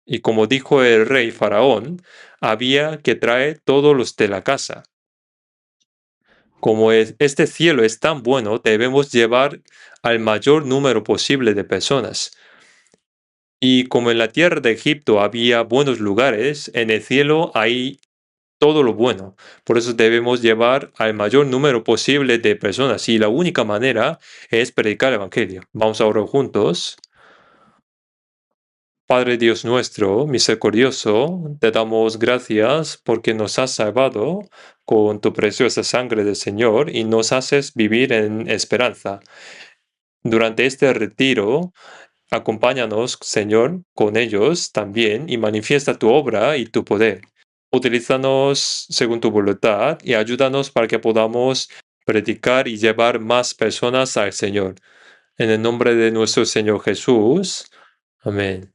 Y como dijo el rey Faraón, había que traer todos los de la casa. Como este cielo es tan bueno, debemos llevar al mayor número posible de personas. Y como en la tierra de Egipto había buenos lugares, en el cielo hay todo lo bueno. Por eso debemos llevar al mayor número posible de personas. Y la única manera es predicar el Evangelio. Vamos a orar juntos. Padre Dios nuestro, misericordioso, te damos gracias porque nos has salvado con tu preciosa sangre del Señor y nos haces vivir en esperanza. Durante este retiro, acompáñanos, Señor, con ellos también y manifiesta tu obra y tu poder. Utilízanos según tu voluntad y ayúdanos para que podamos predicar y llevar más personas al Señor. En el nombre de nuestro Señor Jesús. Amén.